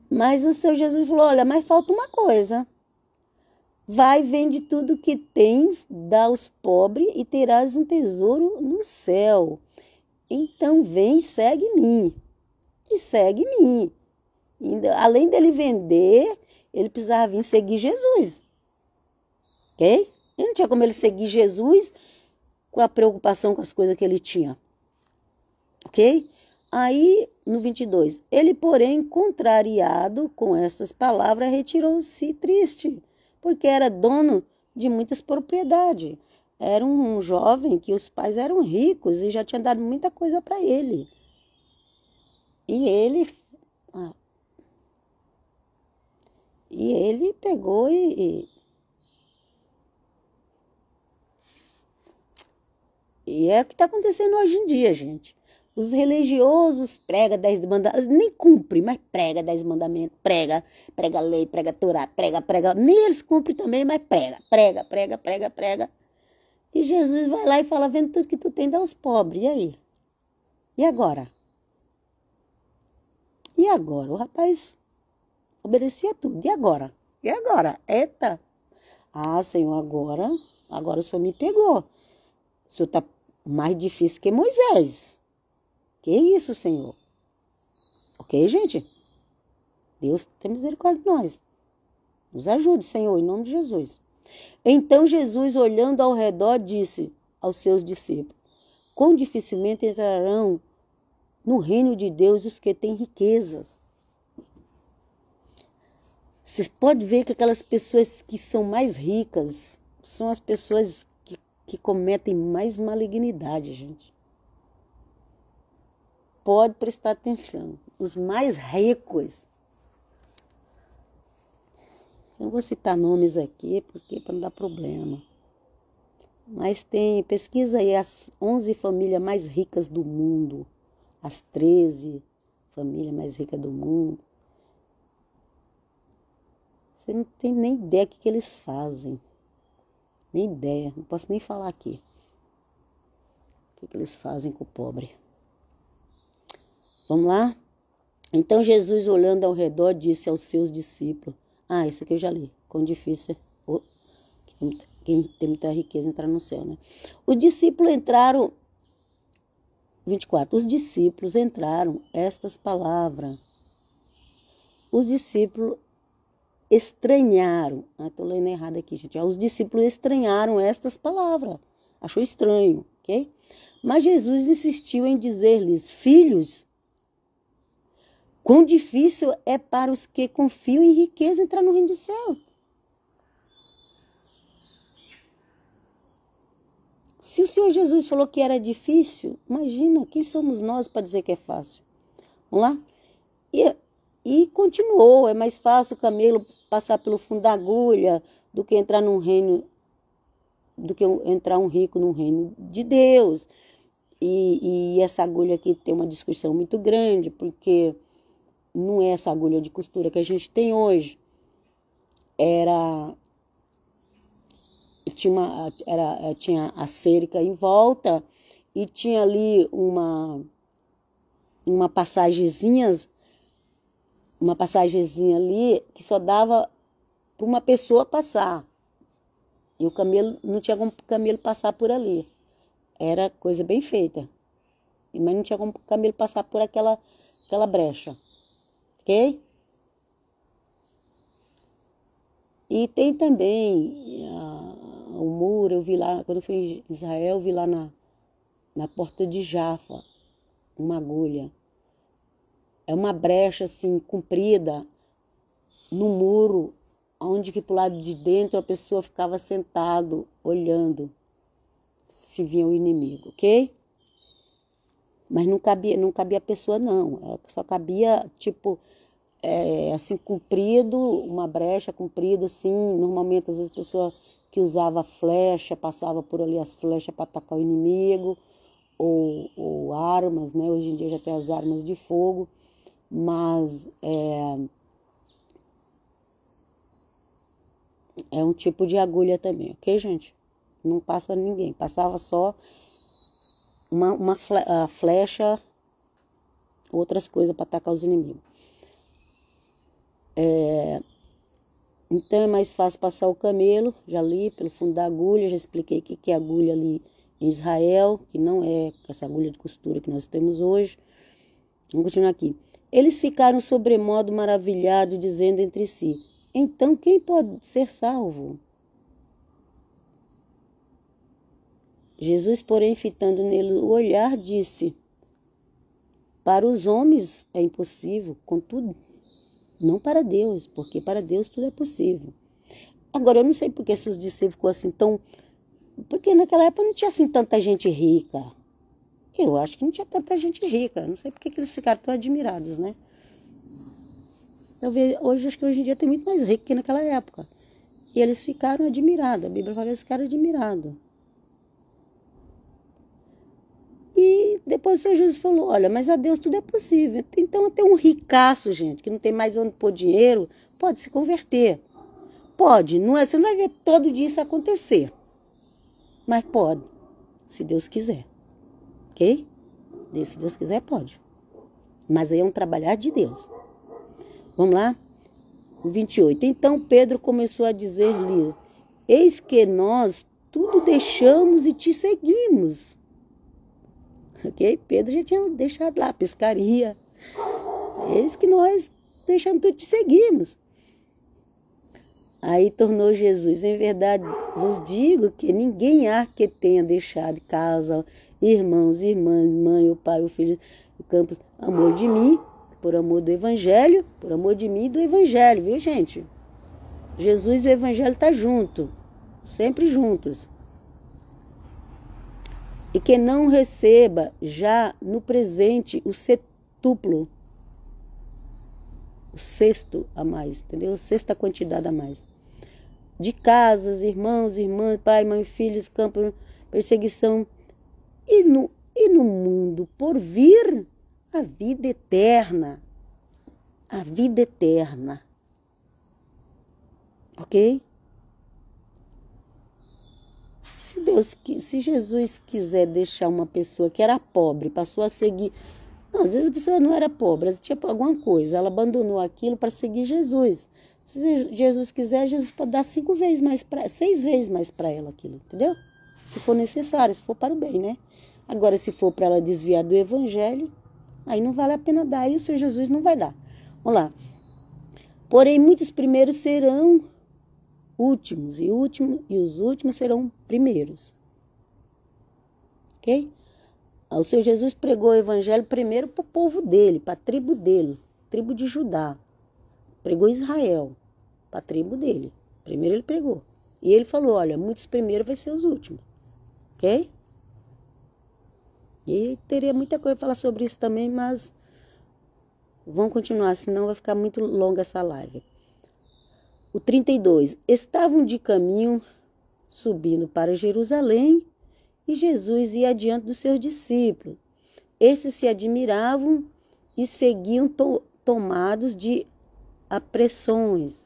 Mas o Senhor Jesus falou, olha, mas falta uma coisa. Vai, vende tudo que tens, dá aos pobres e terás um tesouro no céu. Então vem, segue-me. E segue-me. Além dele vender, ele precisava vir seguir Jesus. Ok? Ele não tinha como ele seguir Jesus com a preocupação com as coisas que ele tinha. Ok? Aí, no 22, ele, porém, contrariado com estas palavras, retirou-se triste, porque era dono de muitas propriedades. Era um jovem que os pais eram ricos e já tinha dado muita coisa para ele. E ele pegou e é o que está acontecendo hoje em dia, gente. Os religiosos pregam 10 mandamentos, nem cumpre, mas prega 10 mandamentos, prega a lei, prega a Torá, prega. Nem eles cumprem também, mas prega. E Jesus vai lá e fala, vendo tudo que tu tem, dá aos pobres. E aí? E agora? O rapaz obedecia tudo. E agora? Eita! Ah, Senhor, agora o Senhor me pegou. O Senhor está mais difícil que Moisés. Que isso, Senhor? Ok, gente? Deus tem misericórdia de nós. Nos ajude, Senhor, em nome de Jesus. Então Jesus, olhando ao redor, disse aos seus discípulos, quão dificilmente entrarão no reino de Deus os que têm riquezas. Vocês podem ver que aquelas pessoas que são mais ricas são as pessoas que cometem mais malignidade, gente. Pode prestar atenção. Os mais ricos. Eu não vou citar nomes aqui, para não dar problema. Mas pesquisa aí as 11 famílias mais ricas do mundo. As 13 famílias mais ricas do mundo. Você não tem nem ideia do que eles fazem. Nem ideia. Não posso nem falar aqui. O que eles fazem com o pobre. Vamos lá? Então Jesus, olhando ao redor, disse aos seus discípulos, isso aqui eu já li, quão difícil é quem tem muita riqueza entrar no céu, né? Os discípulos entraram, 24, os discípulos entraram estas palavras. Os discípulos estranharam, estou lendo errado aqui, gente, os discípulos estranharam estas palavras, achou estranho, ok? Mas Jesus insistiu em dizer-lhes, filhos, quão difícil é para os que confiam em riqueza entrar no reino do céu. Se o Senhor Jesus falou que era difícil, imagina, quem somos nós para dizer que é fácil? Vamos lá? E continuou, é mais fácil o camelo passar pelo fundo da agulha do que entrar num reino, do que entrar um rico num reino de Deus. E essa agulha aqui tem uma discussão muito grande, porque não é essa agulha de costura que a gente tem hoje. Tinha a cerca em volta e tinha ali uma passagenzinha ali que só dava para uma pessoa passar. E o camelo, não tinha como o camelo passar por ali. Era coisa bem feita. Mas não tinha como o camelo passar por aquela brecha. Ok? E tem também o muro, eu vi lá, quando eu fui em Israel, eu vi lá na porta de Jafa, uma agulha. É uma brecha assim, comprida, no muro, onde que pro lado de dentro a pessoa ficava sentado, olhando se vinha o inimigo, ok? Mas não cabia a pessoa não, só cabia tipo, assim, comprido, uma brecha comprida assim, normalmente às vezes a pessoa que usava flecha, passava por ali as flechas para atacar o inimigo, ou armas, né? Hoje em dia já tem as armas de fogo, mas é um tipo de agulha também, ok, gente? Não passa ninguém, passava só a flecha, outras coisas para atacar os inimigos. Então é mais fácil passar o camelo, já li pelo fundo da agulha, já expliquei o que é agulha ali em Israel, que não é essa agulha de costura que nós temos hoje. Vamos continuar aqui. Eles ficaram sobremodo maravilhados, dizendo entre si: então quem pode ser salvo? Jesus, porém, fitando nele o olhar, disse: para os homens é impossível, contudo, não para Deus, porque para Deus tudo é possível. Agora, eu não sei porque se os discípulos ficou assim tão... Porque naquela época não tinha assim tanta gente rica. Eu acho que não tinha tanta gente rica. Não sei porque que eles ficaram tão admirados, né? Acho que hoje em dia tem muito mais rico que naquela época. E eles ficaram admirados. A Bíblia fala que eles ficaram admirados. E depois o Senhor Jesus falou: olha, mas a Deus tudo é possível. Então até um ricaço, gente, que não tem mais onde pôr dinheiro, pode se converter. Pode, não é, você não vai ver todo dia isso acontecer. Mas pode, se Deus quiser. Ok? Se Deus quiser, pode. Mas aí é um trabalhar de Deus. Vamos lá? 28. Então Pedro começou a dizer-lhe: eis que nós tudo deixamos e te seguimos. Ok? Pedro já tinha deixado lá a pescaria. Eis que nós deixamos tudo e te seguimos. Aí tornou Jesus: em verdade vos digo que ninguém há que tenha deixado casa, irmãos, irmãs, mãe, o pai, o filho, o campo, amor de mim, por amor do evangelho, por amor de mim e do evangelho, viu, gente? Jesus e o evangelho estão juntos, sempre juntos. E que não receba já no presente o sextuplo, o sexto a mais, entendeu? Sexta quantidade a mais. De casas, irmãos, irmãs, pai, mãe, filhos, campo, perseguição. E no mundo por vir, a vida eterna. A vida eterna. Ok? Se Jesus quiser deixar uma pessoa que era pobre, passou a seguir... Não, às vezes a pessoa não era pobre, ela tinha alguma coisa, ela abandonou aquilo para seguir Jesus. Se Jesus quiser, Jesus pode dar 6 vezes mais para ela aquilo, entendeu? Se for necessário, se for para o bem, né? Agora, se for para ela desviar do evangelho, aí não vale a pena dar, e o Senhor Jesus não vai dar. Vamos lá. Porém, muitos primeiros serão últimos, e os últimos serão primeiros. Ok? O Senhor Jesus pregou o evangelho primeiro para o povo dele, para a tribo dele, tribo de Judá. Pregou Israel, para a tribo dele. Primeiro ele pregou. E ele falou: olha, muitos primeiros vai ser os últimos. Ok? E teria muita coisa para falar sobre isso também, mas vamos continuar, senão vai ficar muito longa essa live. O 32. Estavam de caminho subindo para Jerusalém e Jesus ia adiante dos seus discípulos. Esses se admiravam e seguiam tomados de apreensões.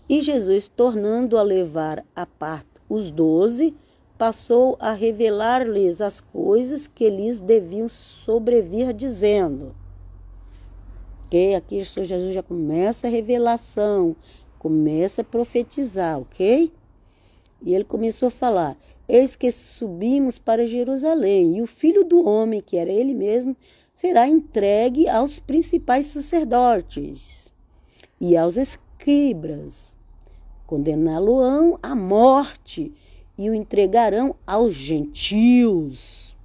E Jesus, tornando a levar à parte os 12, passou a revelar-lhes as coisas que lhes deviam sobrevir, dizendo... Ok? Aqui o Senhor Jesus já começa a revelação, começa a profetizar, ok? E ele começou a falar: eis que subimos para Jerusalém, e o Filho do Homem, que era ele mesmo, será entregue aos principais sacerdotes e aos escribas. Condená-lo-ão à morte e o entregarão aos gentios.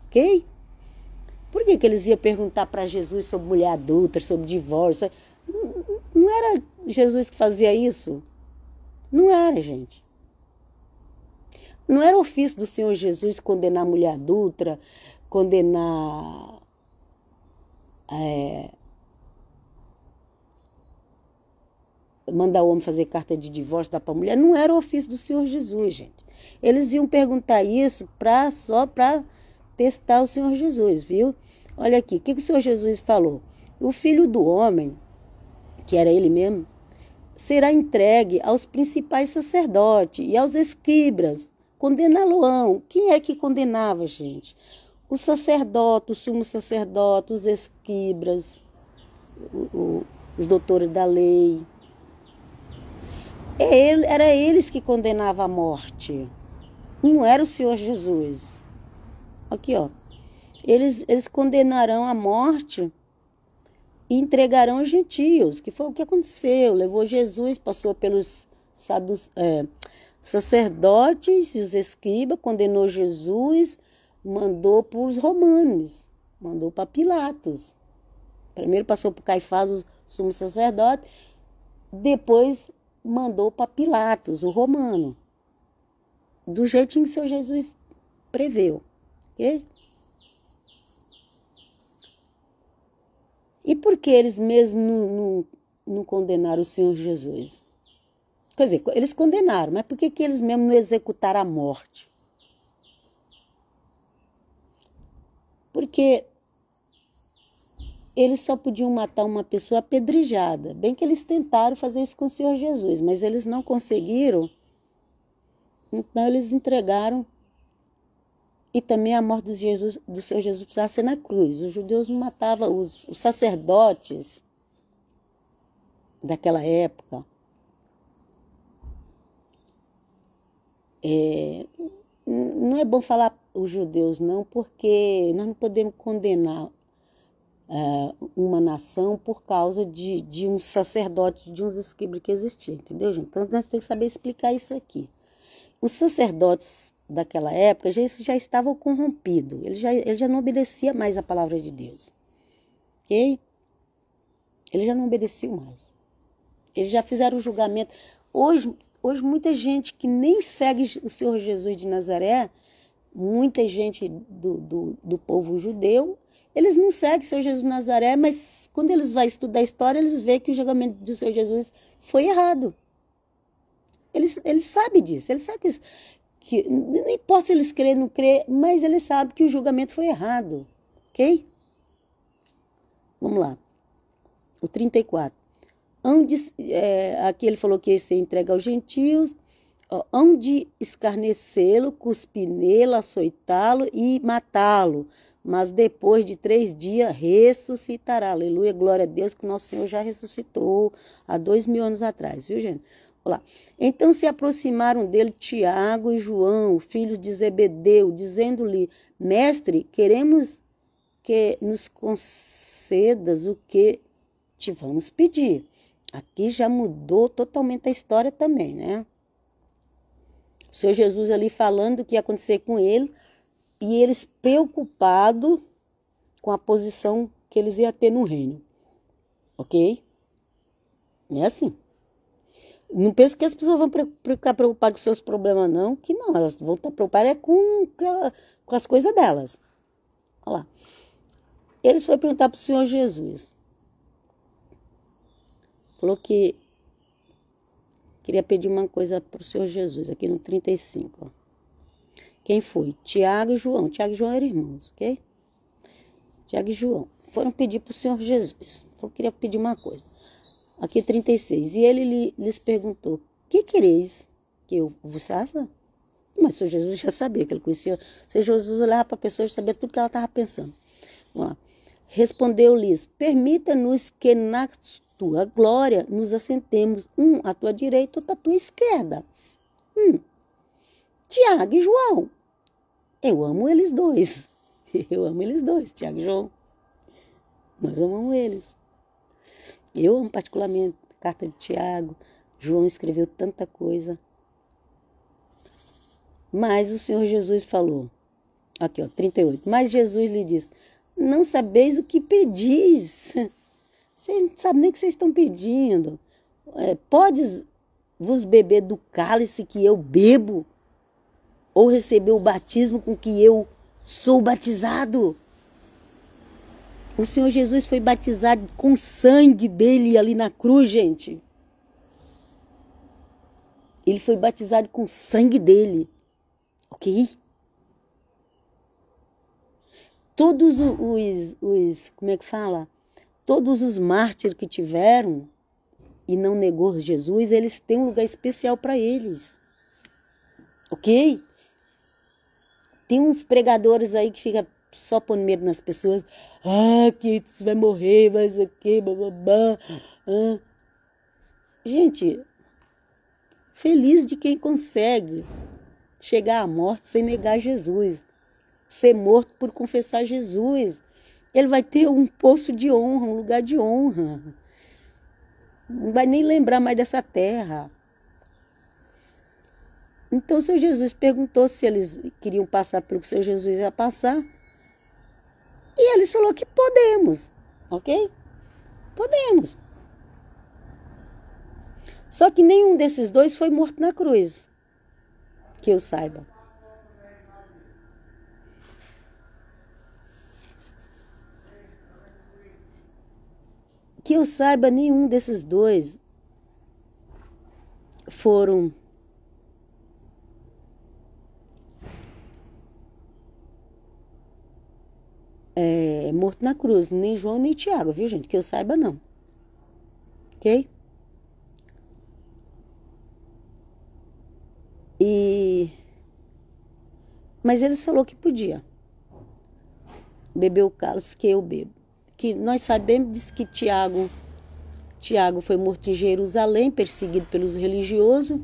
Ok? Por que eles iam perguntar para Jesus sobre mulher adulta, sobre divórcio? Não era Jesus que fazia isso? Não era, gente. Não era ofício do Senhor Jesus condenar mulher adulta, condenar mandar o homem fazer carta de divórcio, dar para a mulher. Não era ofício do Senhor Jesus, gente. Eles iam perguntar isso só para testar o Senhor Jesus, viu? Olha aqui, o que o Senhor Jesus falou? O Filho do Homem, que era ele mesmo, será entregue aos principais sacerdotes e aos escribas. Condená-lo-ão. Quem é que condenava, gente? O sacerdote, o sumo sacerdote, os escribas, os doutores da lei. Era eles que condenavam a morte. Não era o Senhor Jesus. Aqui, ó. Eles condenarão a morte e entregarão aos gentios, que foi o que aconteceu. Levou Jesus, passou pelos sacerdotes e os escribas, condenou Jesus, mandou para os romanos, mandou para Pilatos. Primeiro passou por Caifás, o sumo sacerdote, depois mandou para Pilatos, o romano, do jeitinho que o Senhor Jesus preveu. Ok? E por que eles mesmo não condenaram o Senhor Jesus? Quer dizer, eles condenaram, mas por que eles mesmo não executaram a morte? Porque eles só podiam matar uma pessoa apedrejada. Bem que eles tentaram fazer isso com o Senhor Jesus, mas eles não conseguiram. Então eles entregaram. E também a morte do Senhor Jesus precisava ser na cruz. Os judeus não matavam, os sacerdotes daquela época. Não é bom falar os judeus, não, porque nós não podemos condenar uma nação por causa de um sacerdote, de uns escribas que existiam, entendeu, gente? Então nós temos que saber explicar isso aqui. Os sacerdotes daquela época já estavam corrompidos, eles já não obedeciam mais a palavra de Deus, ok? Eles já não obedeciam mais, eles já fizeram o julgamento. Hoje muita gente que nem segue o Senhor Jesus de Nazaré, muita gente do povo judeu, eles não seguem o Senhor Jesus de Nazaré, mas quando eles vão estudar a história, eles veem que o julgamento do Senhor Jesus foi errado. Eles sabem disso, eles sabem que não importa se eles crêem ou não crêem, mas eles sabem que o julgamento foi errado, ok? Vamos lá. O 34. Aqui ele falou que ia ser entregue aos gentios, hão de escarnecê-lo, cuspir nele, açoitá-lo e matá-lo, mas depois de 3 dias ressuscitará. Aleluia, glória a Deus, que o nosso Senhor já ressuscitou há 2000 anos atrás, viu, gente? Olá. Então se aproximaram dele Tiago e João, filhos de Zebedeu, dizendo-lhe: Mestre, queremos que nos concedas o que te vamos pedir. Aqui já mudou totalmente a história também, né? O Senhor Jesus ali falando o que ia acontecer com ele e eles preocupados com a posição que eles iam ter no reino. Ok? É assim. Não pensa que as pessoas vão ficar preocupadas com seus problemas, não. Que não, elas vão estar preocupadas com as coisas delas. Olha lá. Eles foram perguntar para o Senhor Jesus. Falou que queria pedir uma coisa para o Senhor Jesus, aqui no 35. Ó. Quem foi? Tiago e João. Tiago e João eram irmãos, ok? Tiago e João foram pedir para o Senhor Jesus. Falou que queria pedir uma coisa. Aqui 36. E ele lhes perguntou, que quereis que eu vos faça? Mas o Senhor Jesus já sabia que ele conhecia. O Senhor Jesus olhava para a pessoa e sabia tudo que ela estava pensando. Vamos lá. Respondeu-lhes, permita-nos que na tua glória nos assentemos, um à tua direita, outro à tua esquerda. Tiago e João. Eu amo eles dois. Eu amo eles dois, Tiago e João. Nós amamos eles. Eu amo particularmente a carta de Tiago. João escreveu tanta coisa. Mas o Senhor Jesus falou, aqui ó, 38. Mas Jesus lhe disse, não sabeis o que pedis. Vocês não sabem nem o que vocês estão pedindo. Podes vos beber do cálice que eu bebo? Ou receber o batismo com que eu sou batizado? O Senhor Jesus foi batizado com o sangue dele ali na cruz, gente. Ele foi batizado com o sangue dele. Ok? Todos como é que fala? Todos os mártires que tiveram e não negou Jesus, eles têm um lugar especial para eles. Ok? Tem uns pregadores aí que ficam só pondo medo nas pessoas. Que você vai morrer, vai ser o quê, bababá. Gente, feliz de quem consegue chegar à morte sem negar Jesus. Ser morto por confessar Jesus. Ele vai ter um poço de honra, um lugar de honra. Não vai nem lembrar mais dessa terra. Então o Senhor Jesus perguntou se eles queriam passar pelo que o Senhor Jesus ia passar. E eles falaram que podemos, ok? Podemos. Só que nenhum desses dois foi morto na cruz, que eu saiba. Que eu saiba, nenhum desses dois foram morto na cruz, nem João nem Tiago, viu, gente? Que eu saiba, não. Ok? Mas eles falaram que podia beber o cálice que eu bebo. Que nós sabemos que Tiago foi morto em Jerusalém, perseguido pelos religiosos,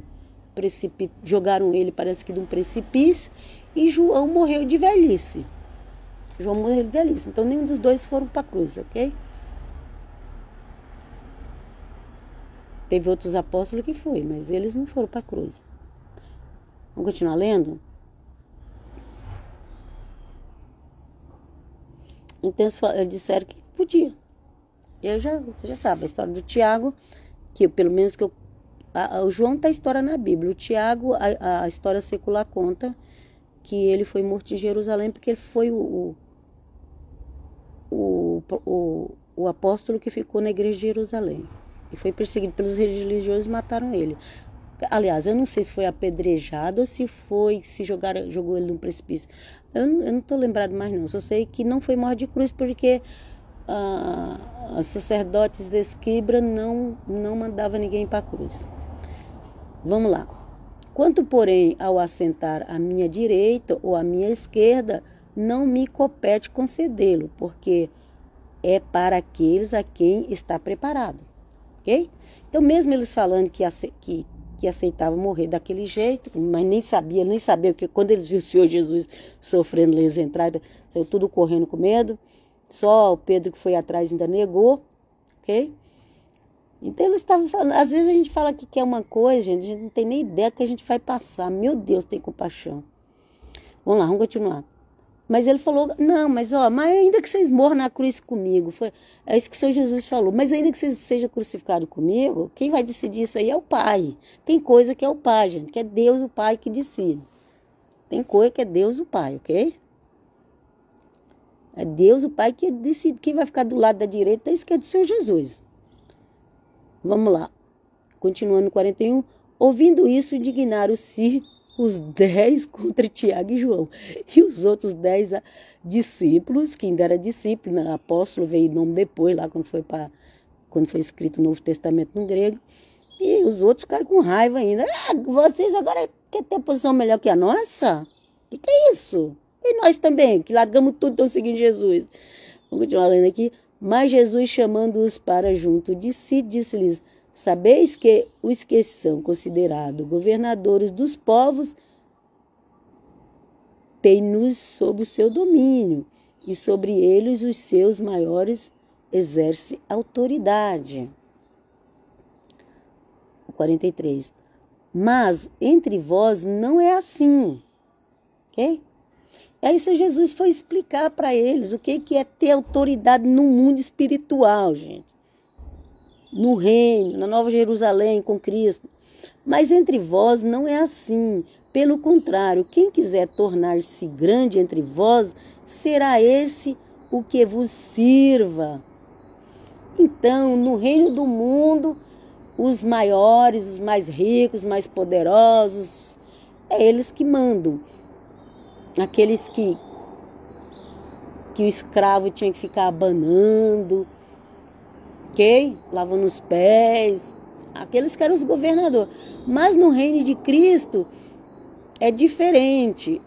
jogaram ele, parece que de um precipício, e João morreu de velhice. Então nenhum dos dois foram para a cruz, ok? Teve outros apóstolos que foi, mas eles não foram para a cruz. Vamos continuar lendo? Então eles disseram que podia. Você já sabe a história do Tiago, que pelo menos que o João tá a história na Bíblia. O Tiago, a história secular conta que ele foi morto em Jerusalém porque ele foi o apóstolo que ficou na igreja de Jerusalém. E foi perseguido pelos religiosos e mataram ele. Aliás, eu não sei se foi apedrejado ou se jogou ele num precipício. Eu não estou lembrado mais não. Só sei que não foi morte de cruz porque os sacerdotes de Esquibra não mandava ninguém para a cruz. Vamos lá. Quanto, porém, ao assentar à minha direita ou à minha esquerda, não me compete concedê-lo, porque é para aqueles a quem está preparado. Ok? Então, mesmo eles falando que aceitavam morrer daquele jeito, mas nem sabia, porque quando eles viram o Senhor Jesus sofrendo nas entradas, saiu tudo correndo com medo. Só o Pedro que foi atrás ainda negou, ok? Então eles estavam falando, às vezes a gente fala que quer uma coisa, gente, a gente não tem nem ideia que a gente vai passar. Meu Deus, tem compaixão. Vamos lá, vamos continuar. Mas ele falou, não, mas ainda que vocês morram na cruz comigo, é isso que o Senhor Jesus falou, mas ainda que vocês sejam crucificados comigo, quem vai decidir isso aí é o Pai. Tem coisa que é o Pai, gente, que é Deus o Pai que decide. Tem coisa que é Deus o Pai, ok? É Deus o Pai que decide quem vai ficar do lado da direita da esquerda do Senhor Jesus. Vamos lá. Continuando 41. Ouvindo isso, indignaram-se os 10 contra Tiago e João. E os outros 10 discípulos, que ainda era discípulo, né? Apóstolo veio nome depois, lá quando foi escrito o Novo Testamento no grego. E os outros ficaram com raiva ainda. Vocês agora querem ter posição melhor que a nossa? O que é isso? E nós também, que largamos tudo e estamos seguindo Jesus. Vamos continuar lendo aqui. Mas Jesus, chamando-os para junto de si, disse-lhes: sabeis que os que são considerados governadores dos povos têm-nos sob o seu domínio, e sobre eles os seus maiores exercem autoridade. 43. Mas entre vós não é assim. Ok? E aí, Senhor Jesus foi explicar para eles o que é ter autoridade no mundo espiritual, gente. No reino, na Nova Jerusalém, com Cristo. Mas entre vós não é assim. Pelo contrário, quem quiser tornar-se grande entre vós, será esse o que vos sirva. Então, no reino do mundo, os maiores, os mais ricos, os mais poderosos, é eles que mandam. Aqueles que o escravo tinha que ficar abanando, ok? Lavando os pés, aqueles que eram os governadores. Mas no reino de Cristo é diferente.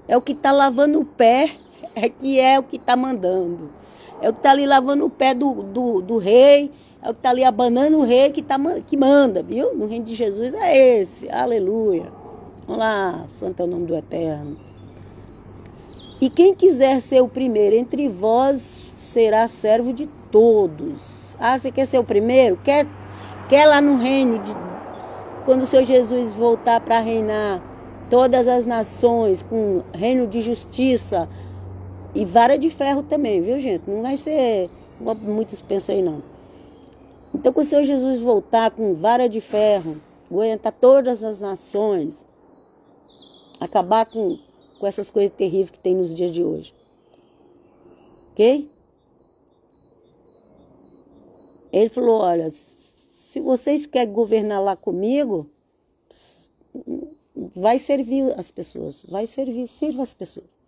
É o que está lavando o pé, é o que está mandando. É o que está ali lavando o pé do rei, é o que está ali abanando o rei que manda, viu? No reino de Jesus é esse, aleluia. Vamos lá, santo é o nome do Eterno. E quem quiser ser o primeiro entre vós será servo de todos. Ah, você quer ser o primeiro? Quer lá no reino, quando o Senhor Jesus voltar para reinar todas as nações, com reino de justiça e vara de ferro também, viu, gente? Não vai ser como muitos pensam aí, não. Então, quando o Senhor Jesus voltar com vara de ferro, aguentar todas as nações, acabar com essas coisas terríveis que tem nos dias de hoje. Ok? Ele falou, olha, se vocês querem governar lá comigo, vai servir as pessoas, sirva as pessoas.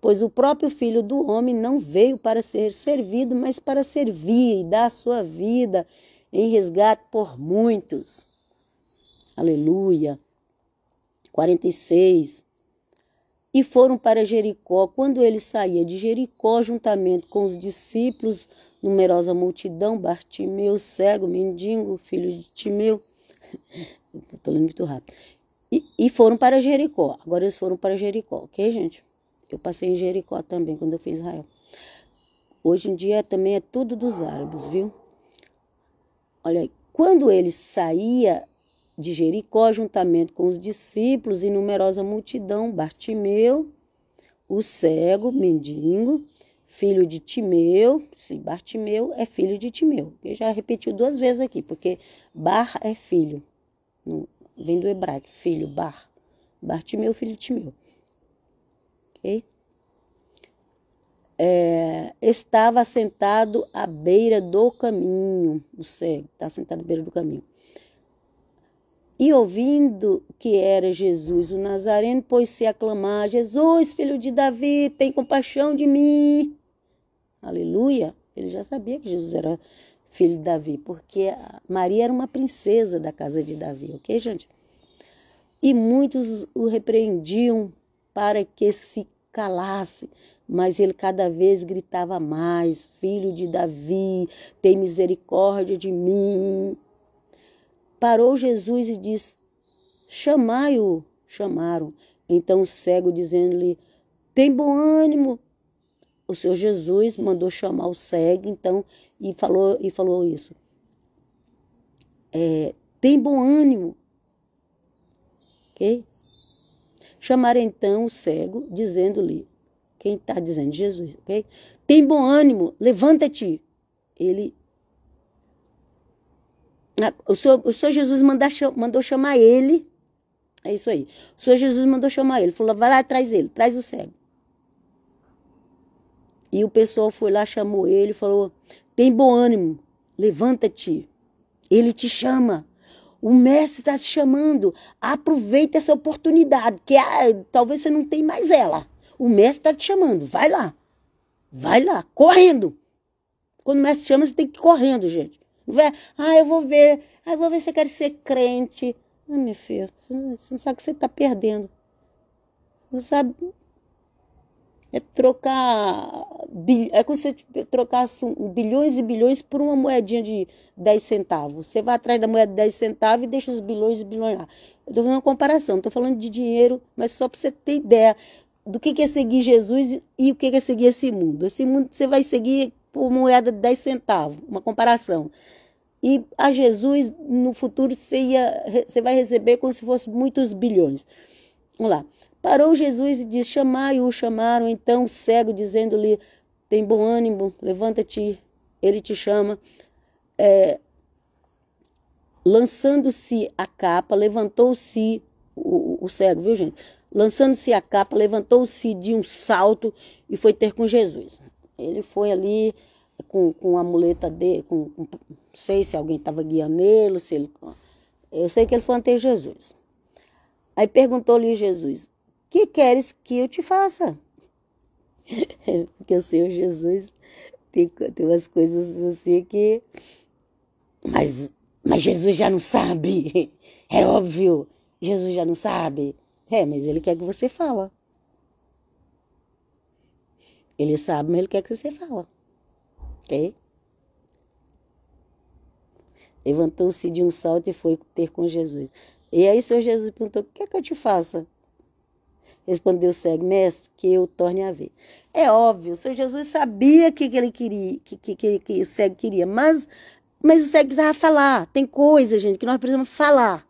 Pois o próprio Filho do Homem não veio para ser servido, mas para servir e dar a sua vida em resgate por muitos. Aleluia. 46. E foram para Jericó. Quando ele saía de Jericó, juntamente com os discípulos, numerosa multidão, Bartimeu, cego, mendigo, filho de Timeu. Estou lendo muito rápido. E foram para Jericó. Agora eles foram para Jericó, ok, gente? Eu passei em Jericó também, quando eu fui em Israel. Hoje em dia também é tudo dos árabes, viu? Olha aí. Quando ele saía de Jericó, juntamente com os discípulos e numerosa multidão, Bartimeu, o cego, mendigo, filho de Timeu. Sim, Bartimeu é filho de Timeu. Eu já repetiu 2 vezes aqui, porque Bar é filho. Vem do hebraico, filho, Bar. Bartimeu, filho de Timeu. Ok? Estava sentado à beira do caminho. O cego está sentado à beira do caminho. E ouvindo que era Jesus o Nazareno, pôs-se a clamar: Jesus, filho de Davi, tem compaixão de mim. Aleluia. Ele já sabia que Jesus era filho de Davi, porque Maria era uma princesa da casa de Davi, ok, gente? E muitos o repreendiam para que se calasse, mas ele cada vez gritava mais: Filho de Davi, tem misericórdia de mim. Parou Jesus e disse: chamai-o. Chamaram. Então o cego, dizendo-lhe: tem bom ânimo. O Senhor Jesus mandou chamar o cego, então, e falou isso. Tem bom ânimo. Ok? Chamaram então o cego, dizendo-lhe, ok? Quem está dizendo? Jesus, ok? Tem bom ânimo, levanta-te. O Senhor Jesus mandou chamar ele. É isso aí. O Senhor Jesus mandou chamar ele. Falou, vai lá, traz ele, traz o cego. E o pessoal foi lá, chamou ele, falou, tem bom ânimo, levanta-te. Ele te chama. O mestre está te chamando. Aproveita essa oportunidade, que talvez você não tenha mais ela. O mestre está te chamando. Vai lá. Vai lá, correndo. Quando o mestre chama, você tem que ir correndo, gente. Não vai, eu vou ver se eu quero ser crente. Minha filha, você não sabe que você está perdendo. Você não sabe. É como se você trocasse bilhões e bilhões por uma moedinha de 10 centavos. Você vai atrás da moeda de 10 centavos e deixa os bilhões e bilhões lá. Eu estou fazendo uma comparação, não estou falando de dinheiro, mas só para você ter ideia do que é seguir Jesus e o que é seguir esse mundo. Esse mundo você vai seguir por moeda de 10 centavos, uma comparação. E a Jesus, no futuro, você vai receber como se fosse muitos bilhões. Vamos lá. Parou Jesus e disse, chamai-o, chamaram então o cego, dizendo-lhe, tem bom ânimo, levanta-te, ele te chama. Lançando-se a capa, levantou-se, o cego, viu gente? Lançando-se a capa, levantou-se de um salto e foi ter com Jesus. Ele foi ali com a muleta dele, não sei se alguém estava guiando ele, eu sei que ele foi ante Jesus. Aí perguntou-lhe Jesus, que queres que eu te faça? Porque o Senhor Jesus tem umas coisas assim que... Mas Jesus já não sabe. É óbvio. Jesus já não sabe. Mas ele quer que você fala. Ele sabe, mas ele quer que você fala. Ok? Levantou-se de um salto e foi ter com Jesus. E aí o Senhor Jesus perguntou, o que é que eu te faça? Respondeu o cego, mestre, que eu torne a ver. É óbvio, o Senhor Jesus sabia que ele queria, que o cego queria, mas o cego precisava falar. Tem coisa, gente, que nós precisamos falar.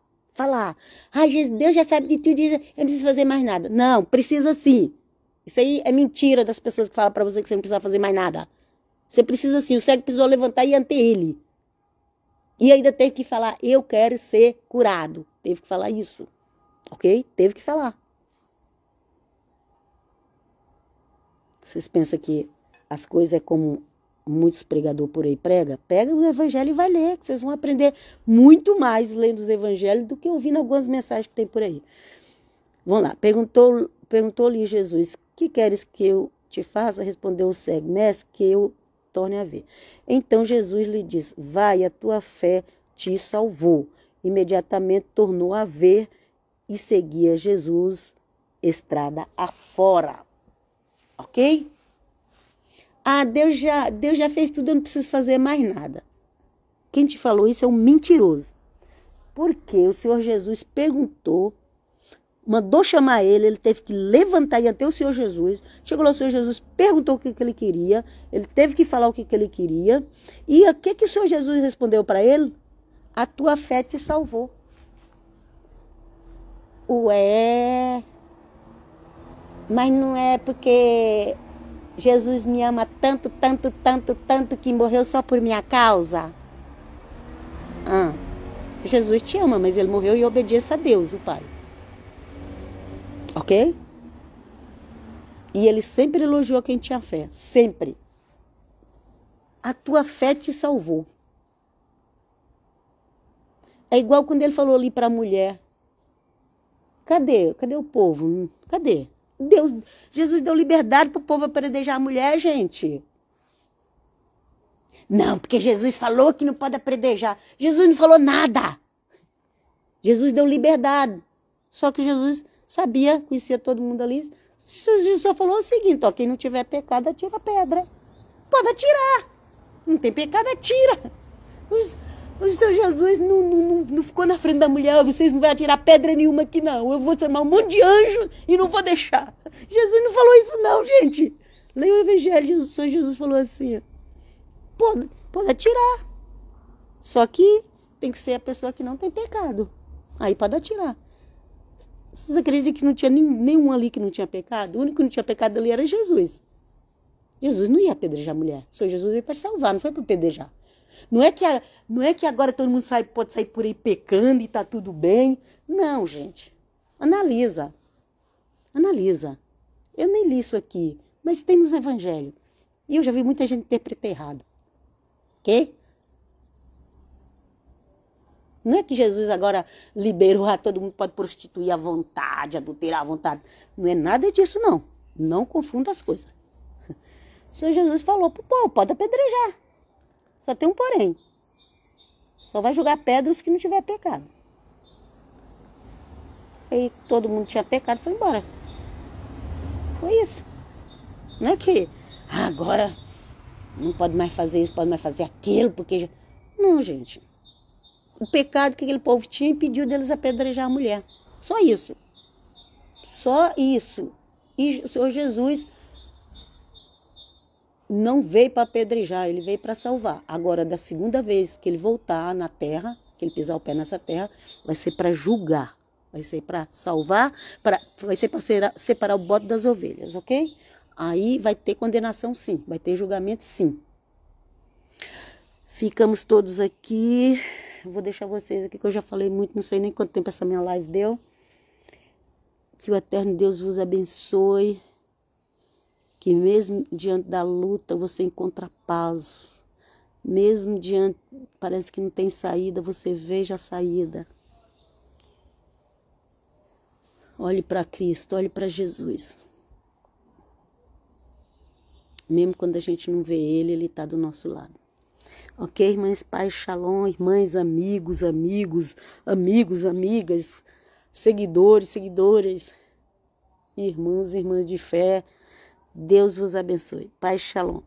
Deus já sabe de tudo, eu não preciso fazer mais nada. Não, precisa sim. Isso aí é mentira das pessoas que falam para você que você não precisa fazer mais nada. Você precisa sim, o cego precisou levantar e ir ante ele. E ainda teve que falar, eu quero ser curado. Teve que falar isso, ok? Teve que falar. Vocês pensam que as coisas é como muitos pregadores por aí pregam? Pega o evangelho e vai ler, que vocês vão aprender muito mais lendo os evangelhos do que ouvindo algumas mensagens que tem por aí. Vamos lá, perguntou-lhe Jesus, que queres que eu te faça? Respondeu o cego, mestre, que eu torne a ver. Então Jesus lhe disse, vai, a tua fé te salvou. Imediatamente tornou a ver e seguia Jesus estrada afora. Ok? Deus já fez tudo, eu não preciso fazer mais nada. Quem te falou isso é um mentiroso. Porque o Senhor Jesus perguntou, mandou chamar ele teve que levantar e até o Senhor Jesus. Chegou lá o Senhor Jesus, perguntou o que ele queria, ele teve que falar o que ele queria. E o que o Senhor Jesus respondeu para ele? A tua fé te salvou. Ué, mas não é porque Jesus me ama tanto, tanto, tanto, tanto que morreu só por minha causa? Jesus te ama, mas ele morreu em obediência a Deus, o Pai. Ok? E ele sempre elogiou quem tinha fé. Sempre. A tua fé te salvou. É igual quando ele falou ali para a mulher. Cadê o povo? Cadê? Jesus deu liberdade para o povo apredejar a mulher, gente. Não, porque Jesus falou que não pode apredejar. Jesus não falou nada. Jesus deu liberdade. Só que Jesus sabia, conhecia todo mundo ali. Jesus só falou o seguinte, quem não tiver pecado, atira a pedra. Pode atirar. Não tem pecado, atira. O Senhor Jesus não ficou na frente da mulher, vocês não vão atirar pedra nenhuma aqui não, eu vou chamar um monte de anjo e não vou deixar. Jesus não falou isso não, gente. Leia o evangelho, o Senhor Jesus falou assim, pode atirar. Só que tem que ser a pessoa que não tem pecado. Aí pode atirar. Vocês acreditam que não tinha nenhum ali que não tinha pecado? O único que não tinha pecado ali era Jesus. Jesus não ia apedrejar a mulher. O Senhor Jesus veio para salvar, não foi para apedrejar. Não é que agora todo mundo pode sair por aí pecando e tá tudo bem. Não, gente. Analisa. Analisa. Eu nem li isso aqui, mas tem nos evangelhos. E eu já vi muita gente interpretar errado. Ok? Não é que Jesus agora liberou, todo mundo pode prostituir à vontade, adulterar à vontade. Não é nada disso, não. Não confunda as coisas. O Senhor Jesus falou pro povo, pode apedrejar. Só tem um porém. Só vai jogar pedra os que não tiver pecado. Aí todo mundo tinha pecado e foi embora. Foi isso. Não é que agora não pode mais fazer isso, pode mais fazer aquilo, porque... Já... Não, gente. O pecado que aquele povo tinha impediu deles apedrejar a mulher. Só isso. Só isso. E o Senhor Jesus não veio para apedrejar, ele veio para salvar. Agora, da segunda vez que ele voltar na terra, que ele pisar o pé nessa terra, vai ser para julgar. Vai ser para salvar, vai ser para separar o bode das ovelhas, ok? Aí vai ter condenação sim, vai ter julgamento sim. Ficamos todos aqui. Vou deixar vocês aqui, que eu já falei muito, não sei nem quanto tempo essa minha live deu. Que o eterno Deus vos abençoe. Que mesmo diante da luta você encontra paz. Mesmo diante, parece que não tem saída, você veja a saída. Olhe para Cristo, olhe para Jesus. Mesmo quando a gente não vê Ele, Ele está do nosso lado. Ok, irmãs, paz, shalom, irmãs, amigos, amigas, seguidores, irmãos e irmãs de fé. Deus vos abençoe. Paz, shalom.